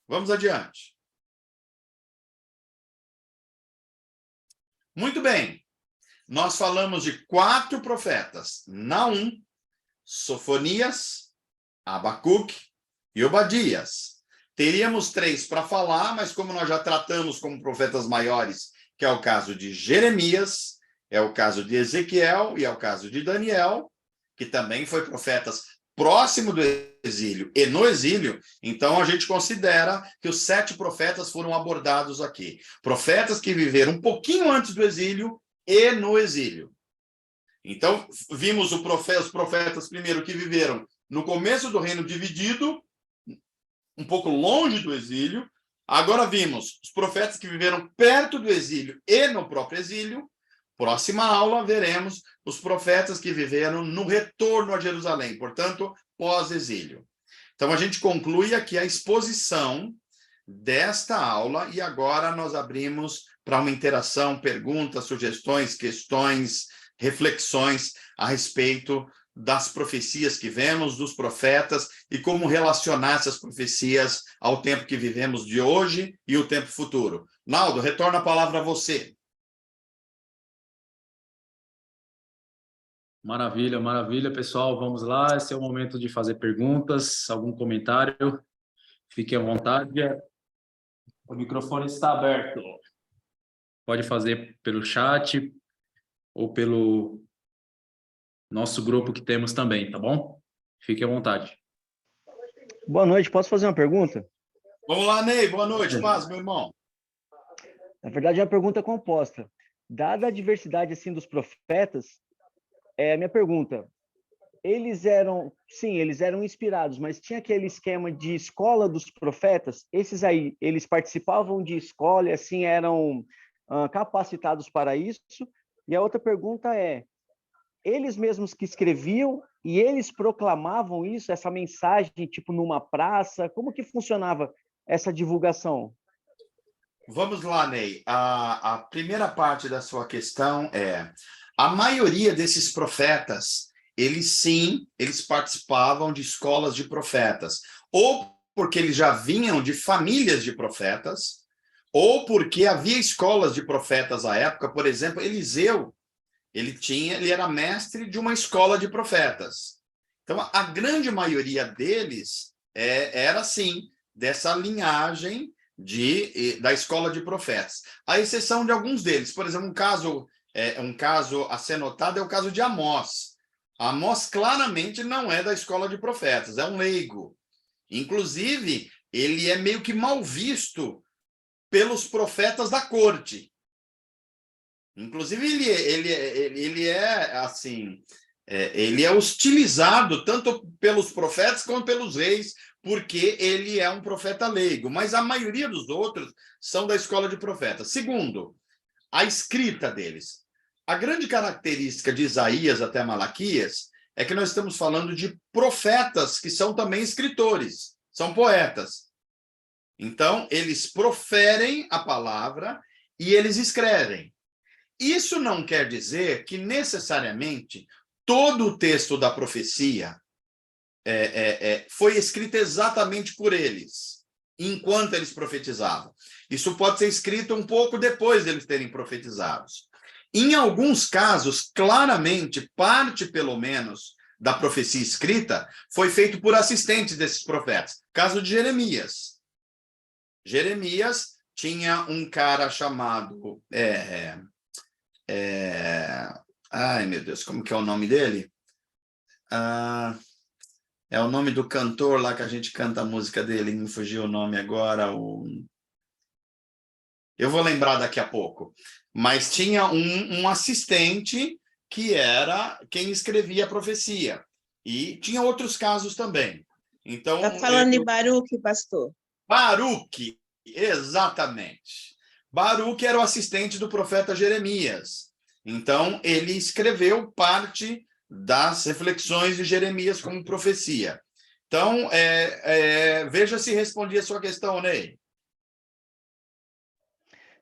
Vamos adiante. Muito bem. Nós falamos de 4 profetas: Naum, Sofonias, Abacuque e Obadias. Teríamos 3 para falar, mas como nós já tratamos como profetas maiores, que é o caso de Jeremias, é o caso de Ezequiel e é o caso de Daniel, que também foi profetas próximo do exílio e no exílio, então a gente considera que os 7 profetas foram abordados aqui. Profetas que viveram um pouquinho antes do exílio e no exílio. Então, vimos os profetas primeiro que viveram no começo do reino dividido, um pouco longe do exílio. Agora vimos os profetas que viveram perto do exílio e no próprio exílio. Próxima aula, veremos os profetas que viveram no retorno a Jerusalém, portanto, pós-exílio. Então, a gente conclui aqui a exposição desta aula e agora nós abrimos para uma interação, perguntas, sugestões, questões, reflexões a respeito das profecias que vemos, dos profetas e como relacionar essas profecias ao tempo que vivemos de hoje e o tempo futuro. Naldo, retorno a palavra a você. Maravilha, maravilha, pessoal. Vamos lá. Esse é o momento de fazer perguntas, algum comentário. Fique à vontade. O microfone está aberto. Pode fazer pelo chat ou pelo nosso grupo que temos também, tá bom? Fique à vontade. Boa noite, posso fazer uma pergunta? Vamos lá, Ney. Boa noite, paz, meu irmão. Na verdade, é uma pergunta composta. Dada a diversidade assim dos profetas, a minha pergunta, eles eram inspirados, mas tinha aquele esquema de escola dos profetas? Esses aí, eles participavam de escola e assim eram capacitados para isso? E a outra pergunta é, eles mesmos que escreviam e eles proclamavam isso, essa mensagem, tipo numa praça? Como que funcionava essa divulgação? Vamos lá, Ney. A primeira parte da sua questão é: a maioria desses profetas, eles participavam de escolas de profetas, ou porque eles já vinham de famílias de profetas, ou porque havia escolas de profetas à época. Por exemplo, Eliseu, ele era mestre de uma escola de profetas. Então, a grande maioria deles era, assim, dessa linhagem da escola de profetas. À exceção de alguns deles. Por exemplo, um caso a ser notado é o caso de Amós. Amós claramente não é da escola de profetas, é um leigo. Inclusive, ele é meio que mal visto pelos profetas da corte. Inclusive, ele é hostilizado tanto pelos profetas quanto pelos reis, porque ele é um profeta leigo. Mas a maioria dos outros são da escola de profetas. Segundo, a escrita deles. A grande característica de Isaías até Malaquias é que nós estamos falando de profetas que são também escritores, são poetas. Então, eles proferem a palavra e eles escrevem. Isso não quer dizer que necessariamente todo o texto da profecia foi escrito exatamente por eles, enquanto eles profetizavam. Isso pode ser escrito um pouco depois deles terem profetizado. Em alguns casos, claramente, parte, pelo menos, da profecia escrita foi feito por assistentes desses profetas. Caso de Jeremias. Jeremias tinha um cara chamado... ai, meu Deus, como que é o nome dele? É o nome do cantor lá que a gente canta a música dele, me fugiu o nome agora. Eu vou lembrar daqui a pouco. Mas tinha um assistente que era quem escrevia a profecia. E tinha outros casos também. Então, Está falando de Baruque, pastor. Baruque, exatamente. Baruque era o assistente do profeta Jeremias. Então, ele escreveu parte das reflexões de Jeremias como profecia. Então, veja se respondi a sua questão, Ney.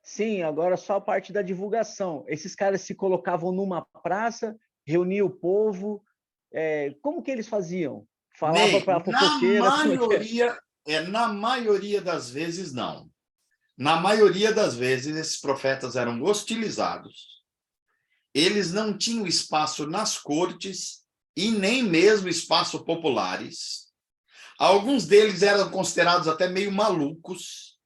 Sim, agora só a parte da divulgação. Esses caras se colocavam numa praça, reuniam o povo. Como que eles faziam? Falava para a fofoqueira? Na maioria das vezes, não. Na maioria das vezes, esses profetas eram hostilizados. Eles não tinham espaço nas cortes e nem mesmo espaço populares. Alguns deles eram considerados até meio malucos.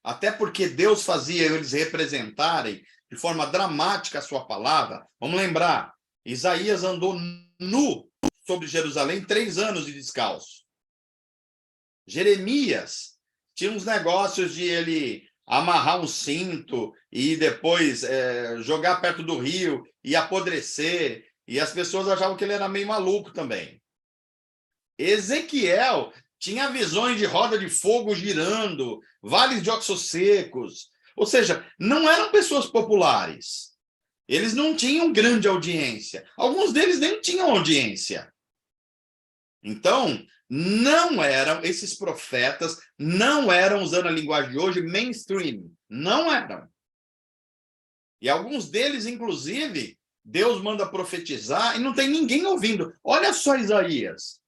Até porque Deus fazia eles representarem de forma dramática a sua palavra. Vamos lembrar, Isaías andou nu sobre Jerusalém 3 anos de descalço. Jeremias tinha uns negócios de ele amarrar um cinto e depois jogar perto do rio e apodrecer. E as pessoas achavam que ele era meio maluco também. Ezequiel tinha visões de roda de fogo girando, vales de ossos secos. Ou seja, não eram pessoas populares. Eles não tinham grande audiência. Alguns deles nem tinham audiência. Então, esses profetas não eram, usando a linguagem de hoje, mainstream. Não eram. E alguns deles, inclusive, Deus manda profetizar e não tem ninguém ouvindo. Olha só Isaías.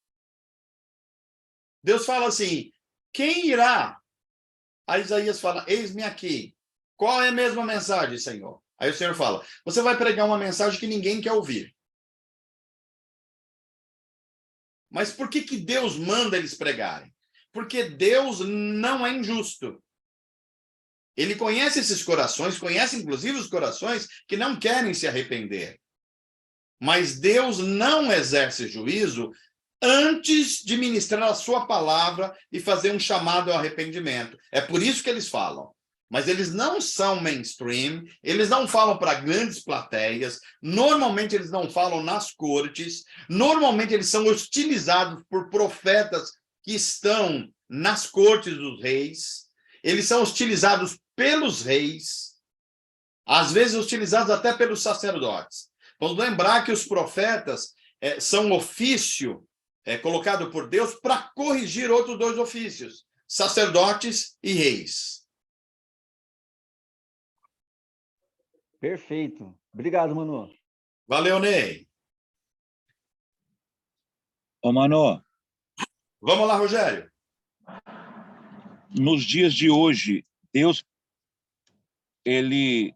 Deus fala assim, quem irá? Aí Isaías fala, eis-me aqui. Qual é a mesma mensagem, Senhor? Aí o Senhor fala, você vai pregar uma mensagem que ninguém quer ouvir. Mas por que Deus manda eles pregarem? Porque Deus não é injusto. Ele conhece esses corações, conhece inclusive os corações que não querem se arrepender. Mas Deus não exerce juízo antes de ministrar a sua palavra e fazer um chamado ao arrependimento. É por isso que eles falam. Mas eles não são mainstream, eles não falam para grandes plateias, normalmente eles não falam nas cortes, normalmente eles são hostilizados por profetas que estão nas cortes dos reis, eles são hostilizados pelos reis, às vezes hostilizados até pelos sacerdotes. Vamos lembrar que os profetas são um ofício colocado por Deus para corrigir outros 2 ofícios, sacerdotes e reis. Perfeito. Obrigado, Manu. Valeu, Ney. Ô, Manu. Vamos lá, Rogério. Nos dias de hoje, Deus, ele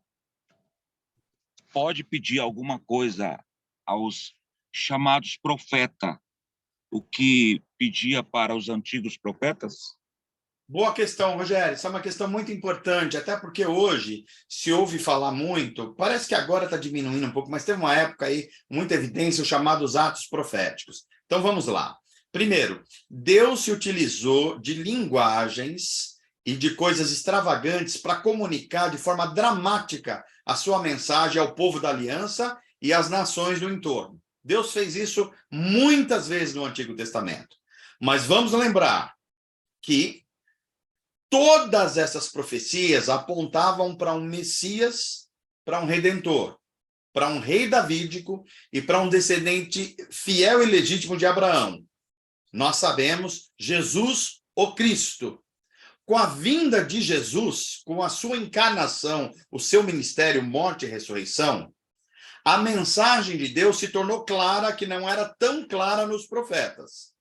pode pedir alguma coisa aos chamados profetas, o que pedia para os antigos profetas? Boa questão, Rogério. Essa é uma questão muito importante, até porque hoje se ouve falar muito, parece que agora está diminuindo um pouco, mas teve uma época aí, muita evidência, os chamados atos proféticos. Então, vamos lá. Primeiro, Deus se utilizou de linguagens e de coisas extravagantes para comunicar de forma dramática a sua mensagem ao povo da aliança e às nações do entorno. Deus fez isso muitas vezes no Antigo Testamento. Mas vamos lembrar que todas essas profecias apontavam para um Messias, para um Redentor, para um rei davídico e para um descendente fiel e legítimo de Abraão. Nós sabemos, Jesus, o Cristo. Com a vinda de Jesus, com a sua encarnação, o seu ministério, morte e ressurreição, a mensagem de Deus se tornou clara, que não era tão clara nos profetas.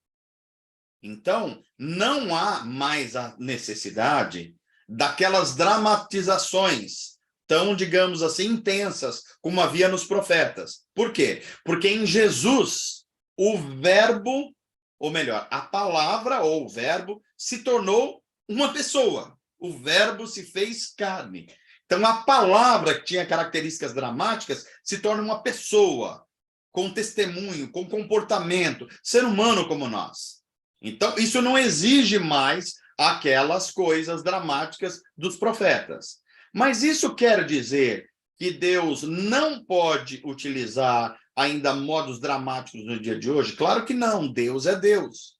Então, não há mais a necessidade daquelas dramatizações tão, digamos assim, intensas como havia nos profetas. Por quê? Porque em Jesus, o verbo, ou melhor, a palavra ou o verbo se tornou uma pessoa. O verbo se fez carne. Então, a palavra que tinha características dramáticas se torna uma pessoa, com testemunho, com comportamento, ser humano como nós. Então, isso não exige mais aquelas coisas dramáticas dos profetas. Mas isso quer dizer que Deus não pode utilizar ainda modos dramáticos no dia de hoje? Claro que não, Deus é Deus.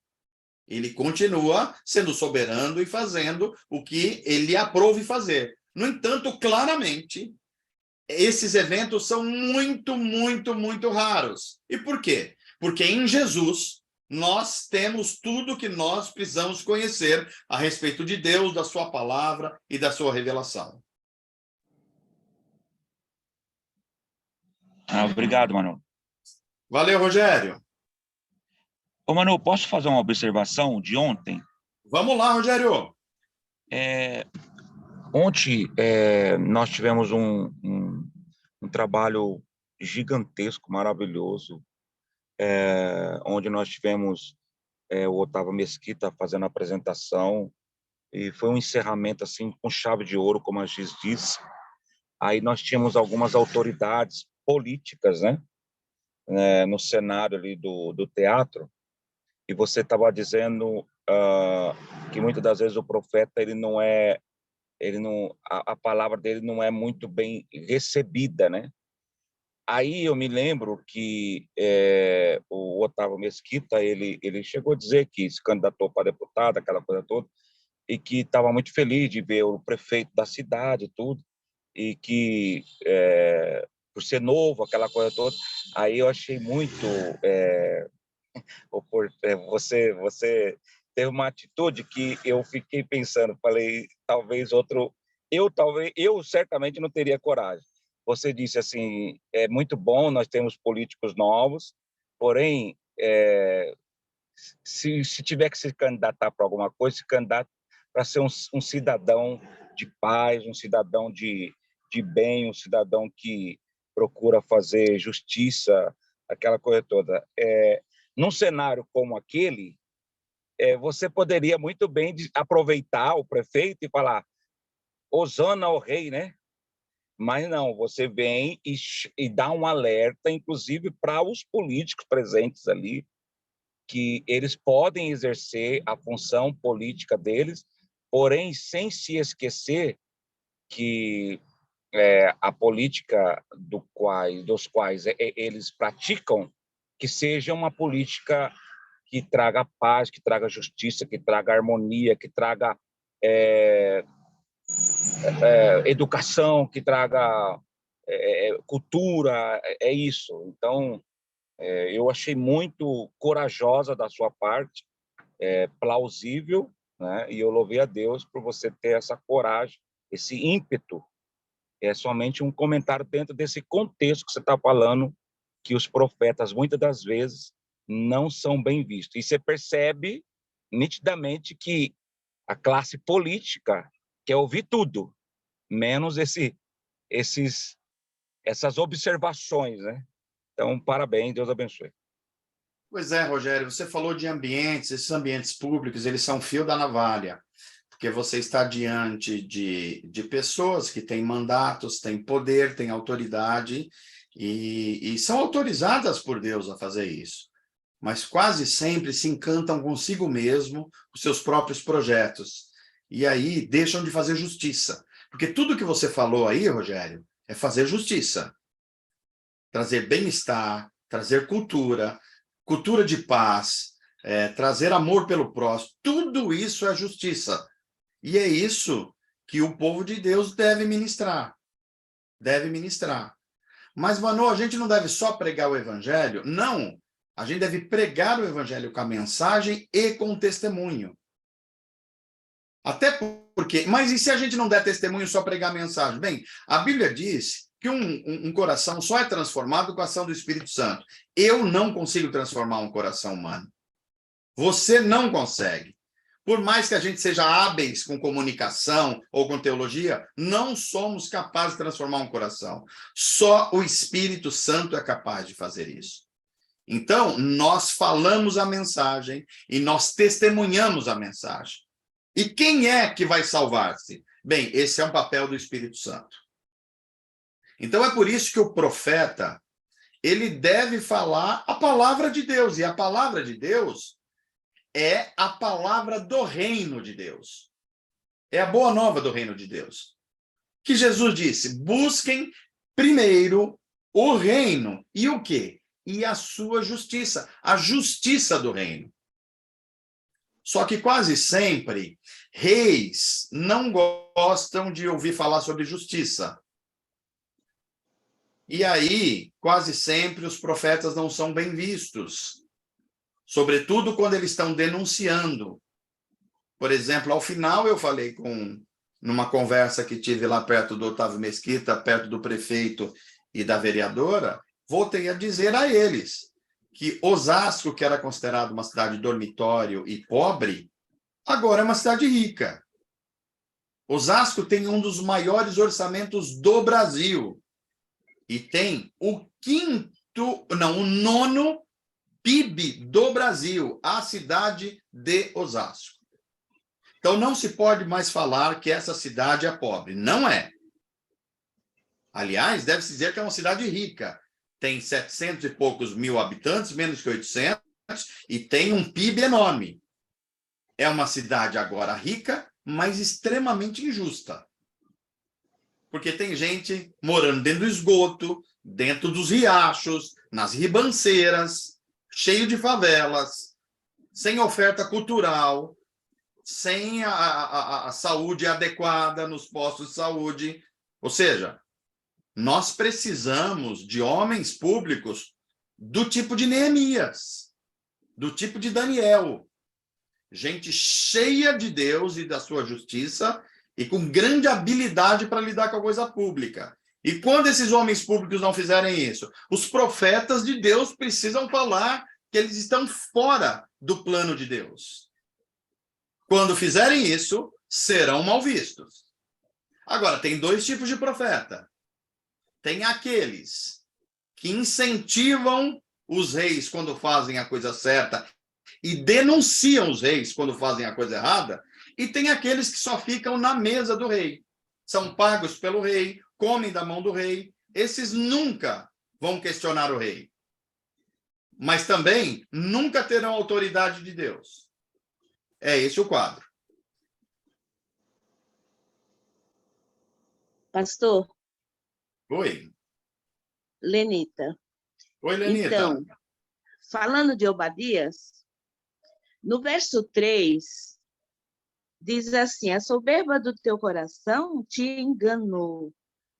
Ele continua sendo soberano e fazendo o que ele aprove fazer. No entanto, claramente, esses eventos são muito, muito, muito raros. E por quê? Porque em Jesus nós temos tudo que nós precisamos conhecer a respeito de Deus, da sua palavra e da sua revelação. Obrigado, Manu. Valeu, Rogério. Ô, Manu, posso fazer uma observação de ontem? Vamos lá, Rogério. Ontem nós tivemos um trabalho gigantesco, maravilhoso, onde nós tivemos o Otávio Mesquita fazendo a apresentação, e foi um encerramento assim com chave de ouro, como a Giz disse. Aí nós tínhamos algumas autoridades políticas, né, no cenário ali do teatro, e você estava dizendo que muitas das vezes o profeta a palavra dele não é muito bem recebida, né? Aí eu me lembro que o Otávio Mesquita, ele chegou a dizer que se candidatou para deputado, aquela coisa toda, e que estava muito feliz de ver o prefeito da cidade e tudo, e que, por ser novo, aquela coisa toda, aí eu achei muito... você teve uma atitude que eu fiquei pensando, falei, eu certamente não teria coragem. Você disse assim, é muito bom, nós temos políticos novos, porém, se tiver que se candidatar para alguma coisa, se candidata para ser um cidadão de paz, um cidadão de bem, um cidadão que procura fazer justiça, aquela coisa toda. Num cenário como aquele, você poderia muito bem aproveitar o prefeito e falar hosana ao rei, né? Mas não, você vem e dá um alerta, inclusive para os políticos presentes ali, que eles podem exercer a função política deles, porém sem se esquecer que a política dos quais eles praticam, que seja uma política que traga paz, que traga justiça, que traga harmonia, que traga educação, que traga cultura, é isso. Então, eu achei muito corajosa da sua parte, plausível, né? E eu louvei a Deus por você ter essa coragem, esse ímpeto. É somente um comentário dentro desse contexto que você está falando, que os profetas, muitas das vezes, não são bem vistos. E você percebe nitidamente que a classe política quer ouvir tudo, menos essas observações, né? Então, parabéns, Deus abençoe. Pois é, Rogério, você falou de ambientes, esses ambientes públicos, eles são fio da navalha, porque você está diante de pessoas que têm mandatos, têm poder, têm autoridade, e são autorizadas por Deus a fazer isso, mas quase sempre se encantam consigo mesmo, com seus próprios projetos, e aí deixam de fazer justiça, porque tudo que você falou aí, Rogério, é fazer justiça, trazer bem-estar, trazer cultura de paz, trazer amor pelo próximo, tudo isso é justiça. E é isso que o povo de Deus deve ministrar. Deve ministrar. Mas, Manu, a gente não deve só pregar o evangelho? Não. A gente deve pregar o evangelho com a mensagem e com o testemunho. Até porque... Mas e se a gente não der testemunho, só pregar a mensagem? Bem, a Bíblia diz que um coração só é transformado com a ação do Espírito Santo. Eu não consigo transformar um coração humano. Você não consegue. Por mais que a gente seja hábeis com comunicação ou com teologia, não somos capazes de transformar um coração. Só o Espírito Santo é capaz de fazer isso. Então, nós falamos a mensagem e nós testemunhamos a mensagem. E quem é que vai salvar-se? Bem, esse é um papel do Espírito Santo. Então, é por isso que o profeta, ele deve falar a palavra de Deus. E a palavra de Deus é a palavra do reino de Deus. É a boa nova do reino de Deus. Que Jesus disse, busquem primeiro o reino. E o quê? E a sua justiça. A justiça do reino. Só que quase sempre, reis não gostam de ouvir falar sobre justiça. E aí, quase sempre, os profetas não são bem vistos, sobretudo quando eles estão denunciando. Por exemplo, ao final eu falei numa conversa que tive lá perto do Otávio Mesquita, perto do prefeito e da vereadora, voltei a dizer a eles que Osasco, que era considerado uma cidade dormitório e pobre, agora é uma cidade rica. Osasco tem um dos maiores orçamentos do Brasil e tem o nono PIB do Brasil, a cidade de Osasco. Então, não se pode mais falar que essa cidade é pobre. Não é. Aliás, deve-se dizer que é uma cidade rica. Tem 700 e poucos mil habitantes, menos que 800, e tem um PIB enorme. É uma cidade agora rica, mas extremamente injusta. Porque tem gente morando dentro do esgoto, dentro dos riachos, nas ribanceiras, cheio de favelas, sem oferta cultural, sem a saúde adequada nos postos de saúde. Ou seja, nós precisamos de homens públicos do tipo de Neemias, do tipo de Daniel. Gente cheia de Deus e da sua justiça e com grande habilidade para lidar com a coisa pública. E quando esses homens públicos não fizerem isso, os profetas de Deus precisam falar que eles estão fora do plano de Deus. Quando fizerem isso, serão mal vistos. Agora, tem dois tipos de profeta. Tem aqueles que incentivam os reis quando fazem a coisa certa e denunciam os reis quando fazem a coisa errada, e tem aqueles que só ficam na mesa do rei. São pagos pelo rei, comem da mão do rei. Esses nunca vão questionar o rei. Mas também nunca terão autoridade de Deus. É esse o quadro. Pastor, Oi. Lenita. Oi, Lenita. Então, falando de Obadias, no verso 3, diz assim: a soberba do teu coração te enganou,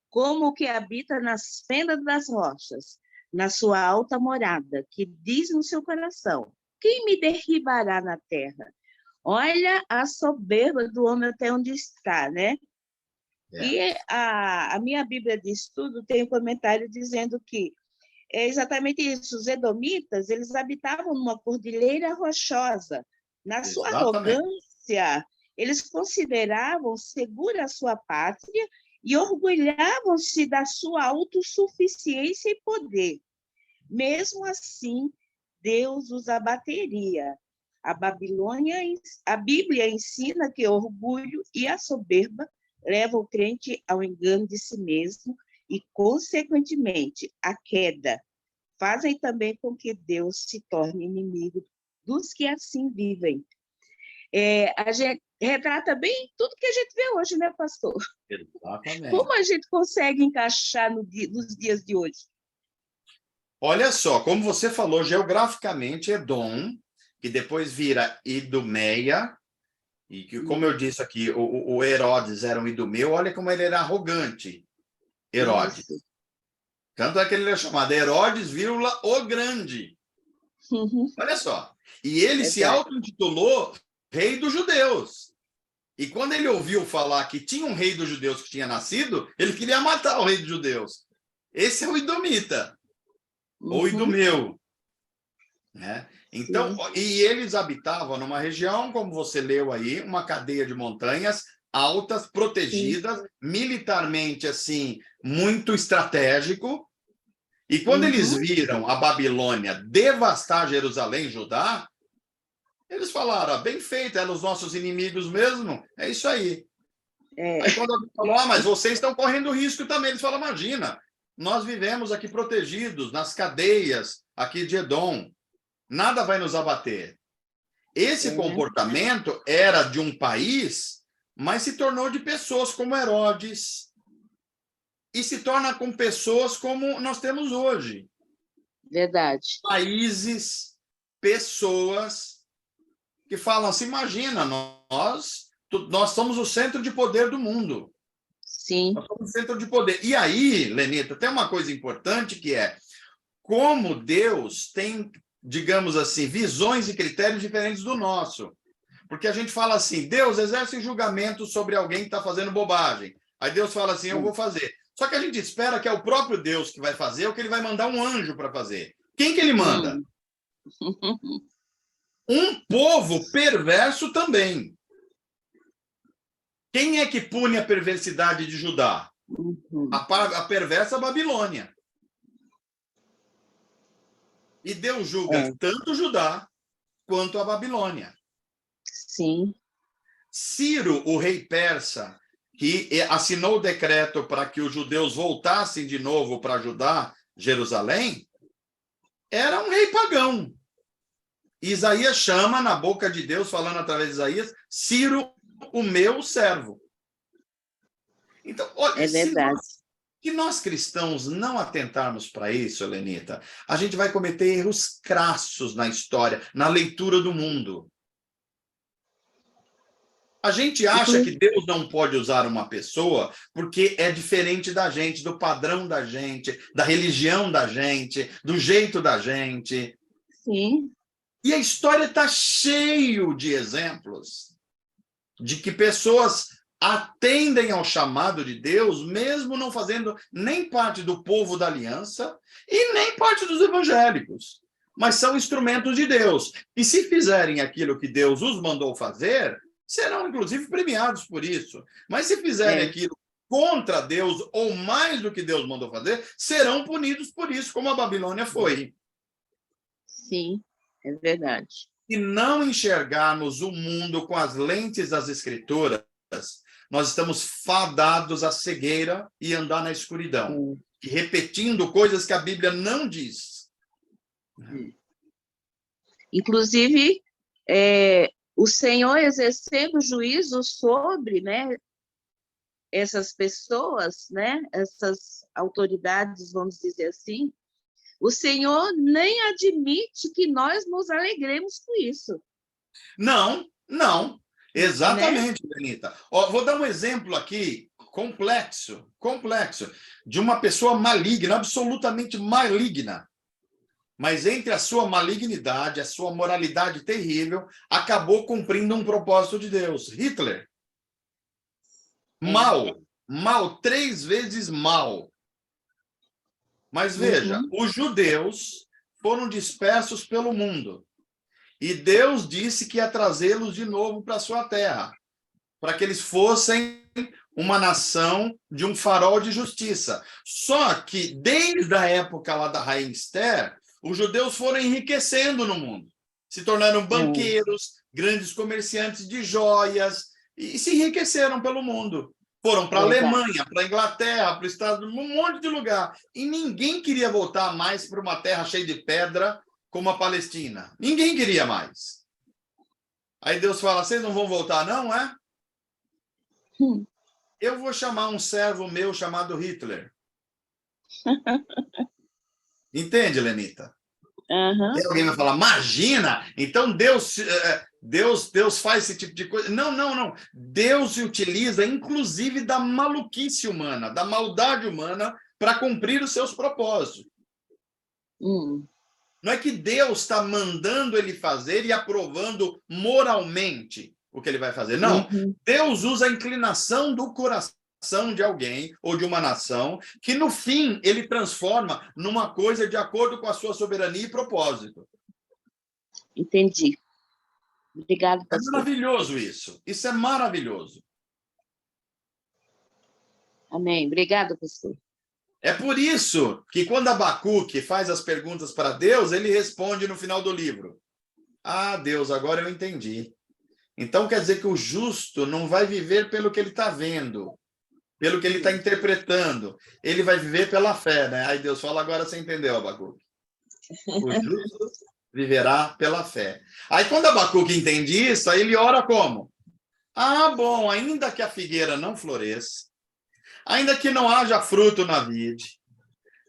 como o que habita nas fendas das rochas, na sua alta morada, que diz no seu coração: quem me derribará na terra? Olha a soberba do homem até onde está, né? É. E a minha Bíblia de estudo tem um comentário dizendo que é exatamente isso. Os edomitas, eles habitavam numa cordilheira rochosa. Na sua Exatamente. arrogância, eles consideravam segura a sua pátria e orgulhavam-se da sua autossuficiência e poder. Mesmo assim, Deus os abateria. A Bíblia ensina que o orgulho e a soberba levam o crente ao engano de si mesmo e, consequentemente, à queda. Fazem também com que Deus se torne inimigo dos que assim vivem. A gente retrata bem tudo que a gente vê hoje, né, pastor? Exatamente. Como a gente consegue encaixar nos dias de hoje? Olha só, como você falou, geograficamente, Edom, que depois vira Idumeia, e que, como eu disse aqui, o Herodes era um idumeu, olha como ele era arrogante, Herodes. Isso. Tanto é que ele é chamado Herodes, vírgula, o Grande. Uhum. Olha só. E ele se auto-intitulou rei dos judeus. E quando ele ouviu falar que tinha um rei dos judeus que tinha nascido, ele queria matar o rei dos judeus. Esse é o Idomita, ou Idumeu. Né? Então, e eles habitavam numa região, como você leu aí, uma cadeia de montanhas altas, protegidas, militarmente, assim, muito estratégico. E quando eles viram a Babilônia devastar Jerusalém, Judá, eles falaram: bem feito, eram os nossos inimigos mesmo, é isso aí. Aí quando alguém falou: mas vocês estão correndo risco também, eles falaram: imagina, nós vivemos aqui protegidos, nas cadeias aqui de Edom, nada vai nos abater. Esse comportamento era de um país, mas se tornou de pessoas como Herodes, e se torna com pessoas como nós temos hoje. Verdade. Países, pessoas que falam assim, imagina, nós somos o centro de poder do mundo. Sim. Nós somos o centro de poder. E aí, Lenita, tem uma coisa importante que é como Deus tem, digamos assim, visões e critérios diferentes do nosso. Porque a gente fala assim, Deus exerce julgamento sobre alguém que está fazendo bobagem. Aí Deus fala assim, eu vou fazer. Só que a gente espera que é o próprio Deus que vai fazer, ou que ele vai mandar um anjo para fazer. Quem que ele manda? Um povo perverso também. Quem é que pune a perversidade de Judá? A perversa Babilônia. E Deus julga tanto Judá quanto a Babilônia. Sim. Ciro, o rei persa, que assinou o decreto para que os judeus voltassem de novo para ajudar Jerusalém, era um rei pagão. Isaías chama na boca de Deus, falando através de Isaías, Ciro, o meu servo. Então, olha, É verdade. se nós cristãos não atentarmos para isso, Helenita, a gente vai cometer erros crassos na história, na leitura do mundo. A gente acha que Deus não pode usar uma pessoa porque é diferente da gente, do padrão da gente, da religião da gente, do jeito da gente. Sim. E a história está cheio de exemplos de que pessoas atendem ao chamado de Deus, mesmo não fazendo nem parte do povo da aliança e nem parte dos evangélicos, mas são instrumentos de Deus. E se fizerem aquilo que Deus os mandou fazer, serão, inclusive, premiados por isso. Mas se fizerem aquilo contra Deus, ou mais do que Deus mandou fazer, serão punidos por isso, como a Babilônia foi. Sim, é verdade. Se não enxergarmos o mundo com as lentes das Escrituras, nós estamos fadados à cegueira e andar na escuridão, e repetindo coisas que a Bíblia não diz. Inclusive, o Senhor exercendo juízo sobre, né, essas pessoas, né, essas autoridades, vamos dizer assim, o Senhor nem admite que nós nos alegremos com isso. Não. Exatamente, Benita. Vou dar um exemplo aqui, complexo, de uma pessoa maligna, absolutamente maligna. Mas entre a sua malignidade, a sua moralidade terrível, acabou cumprindo um propósito de Deus. Hitler. Mal, 3 vezes mal. Mas veja, os judeus foram dispersos pelo mundo. E Deus disse que ia trazê-los de novo para a sua terra, para que eles fossem uma nação de um farol de justiça. Só que, desde a época lá da Rainha Esther, os judeus foram enriquecendo no mundo, se tornaram banqueiros, grandes comerciantes de joias, e se enriqueceram pelo mundo. Foram para a Alemanha, para a Inglaterra, para os Estados Unidos, um monte de lugar. E ninguém queria voltar mais para uma terra cheia de pedra, como a Palestina. Ninguém queria mais. Aí Deus fala, vocês não vão voltar não, é? Eu vou chamar um servo meu chamado Hitler. Entende, Lenita? E alguém vai falar, imagina, então Deus faz esse tipo de coisa. Não. Deus se utiliza, inclusive, da maluquice humana, da maldade humana, para cumprir os seus propósitos. Não é que Deus está mandando ele fazer e aprovando moralmente o que ele vai fazer. Não. Deus usa a inclinação do coração de alguém ou de uma nação que, no fim, ele transforma numa coisa de acordo com a sua soberania e propósito. Entendi. Obrigada, pastor. É maravilhoso isso. Isso é maravilhoso. Amém. Obrigada, pastor. É por isso que quando Abacuque faz as perguntas para Deus, ele responde no final do livro. Ah, Deus, agora eu entendi. Então quer dizer que o justo não vai viver pelo que ele está vendo, pelo que ele está interpretando. Ele vai viver pela fé, né? Aí Deus fala, agora você entendeu, Abacuque. O justo viverá pela fé. Aí quando Abacuque entende isso, aí ele ora como? Ah, bom, ainda que a figueira não floresça, ainda que não haja fruto na vide,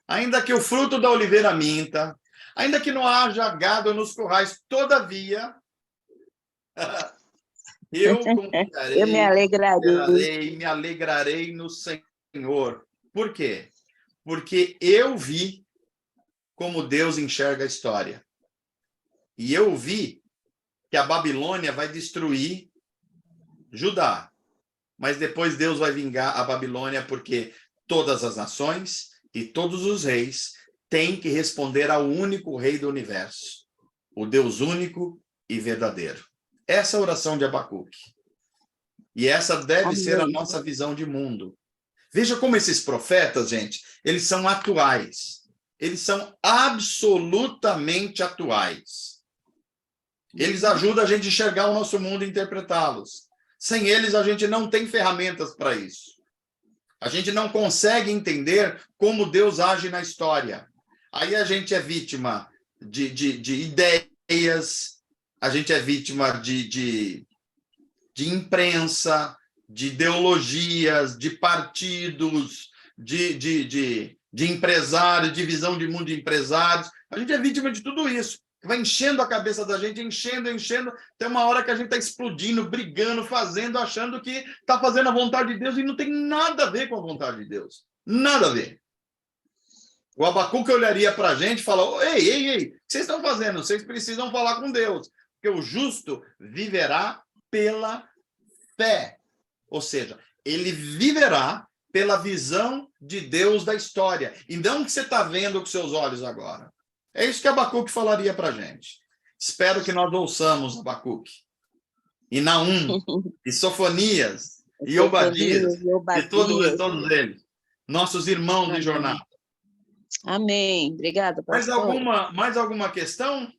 ainda que o fruto da oliveira minta, ainda que não haja gado nos currais, todavia, Eu confiarei, Eu me alegrarei. me alegrarei no Senhor. Por quê? Porque eu vi como Deus enxerga a história. E eu vi que a Babilônia vai destruir Judá. Mas depois Deus vai vingar a Babilônia, porque todas as nações e todos os reis têm que responder ao único rei do universo, o Deus único e verdadeiro. Essa é a oração de Abacuque. E essa deve ser a nossa visão de mundo. Veja como esses profetas, gente, eles são atuais. Eles são absolutamente atuais. Eles ajudam a gente a enxergar o nosso mundo e interpretá-los. Sem eles, a gente não tem ferramentas para isso. A gente não consegue entender como Deus age na história. Aí a gente é vítima de ideias, a gente é vítima de imprensa, de ideologias, de partidos, de empresários, de visão de mundo de empresários. A gente é vítima de tudo isso. Vai enchendo a cabeça da gente, enchendo. Tem uma hora que a gente está explodindo, brigando, fazendo, achando que está fazendo a vontade de Deus e não tem nada a ver com a vontade de Deus. Nada a ver. O Abacuque olharia para a gente e fala: ei, o que vocês estão fazendo? Vocês precisam falar com Deus, porque o justo viverá pela fé. Ou seja, ele viverá pela visão de Deus da história, e não que você está vendo com seus olhos agora. É isso que Abacuque falaria para a gente. Espero que nós ouçamos Abacuque, e Naum, e Sofonias, e Obadias, e todos eles, nossos irmãos de jornada. Amém. Obrigada, pastor. Mais alguma questão?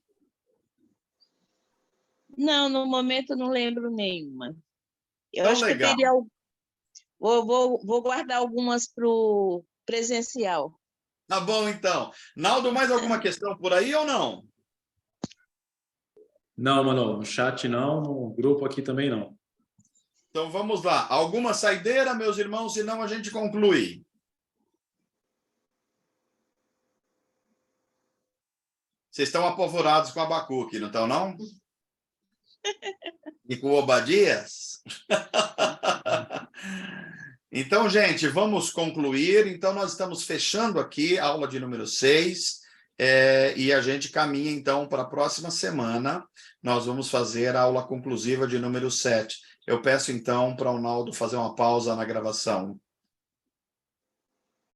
Não, no momento não lembro nenhuma. Eu Então, acho legal. que teria. Vou guardar algumas para o presencial. Tá bom, então. Naldo, mais alguma questão por aí ou não? Não, mano, no chat não, no grupo aqui também não. Então vamos lá. Alguma saideira, meus irmãos, senão a gente conclui. Vocês estão apavorados com Abacuque, não estão, não? E com Obadias? Então, gente, vamos concluir. Então, nós estamos fechando aqui a aula de número 6, e a gente caminha, então, para a próxima semana. Nós vamos fazer a aula conclusiva de número 7. Eu peço, então, para o Naldo fazer uma pausa na gravação.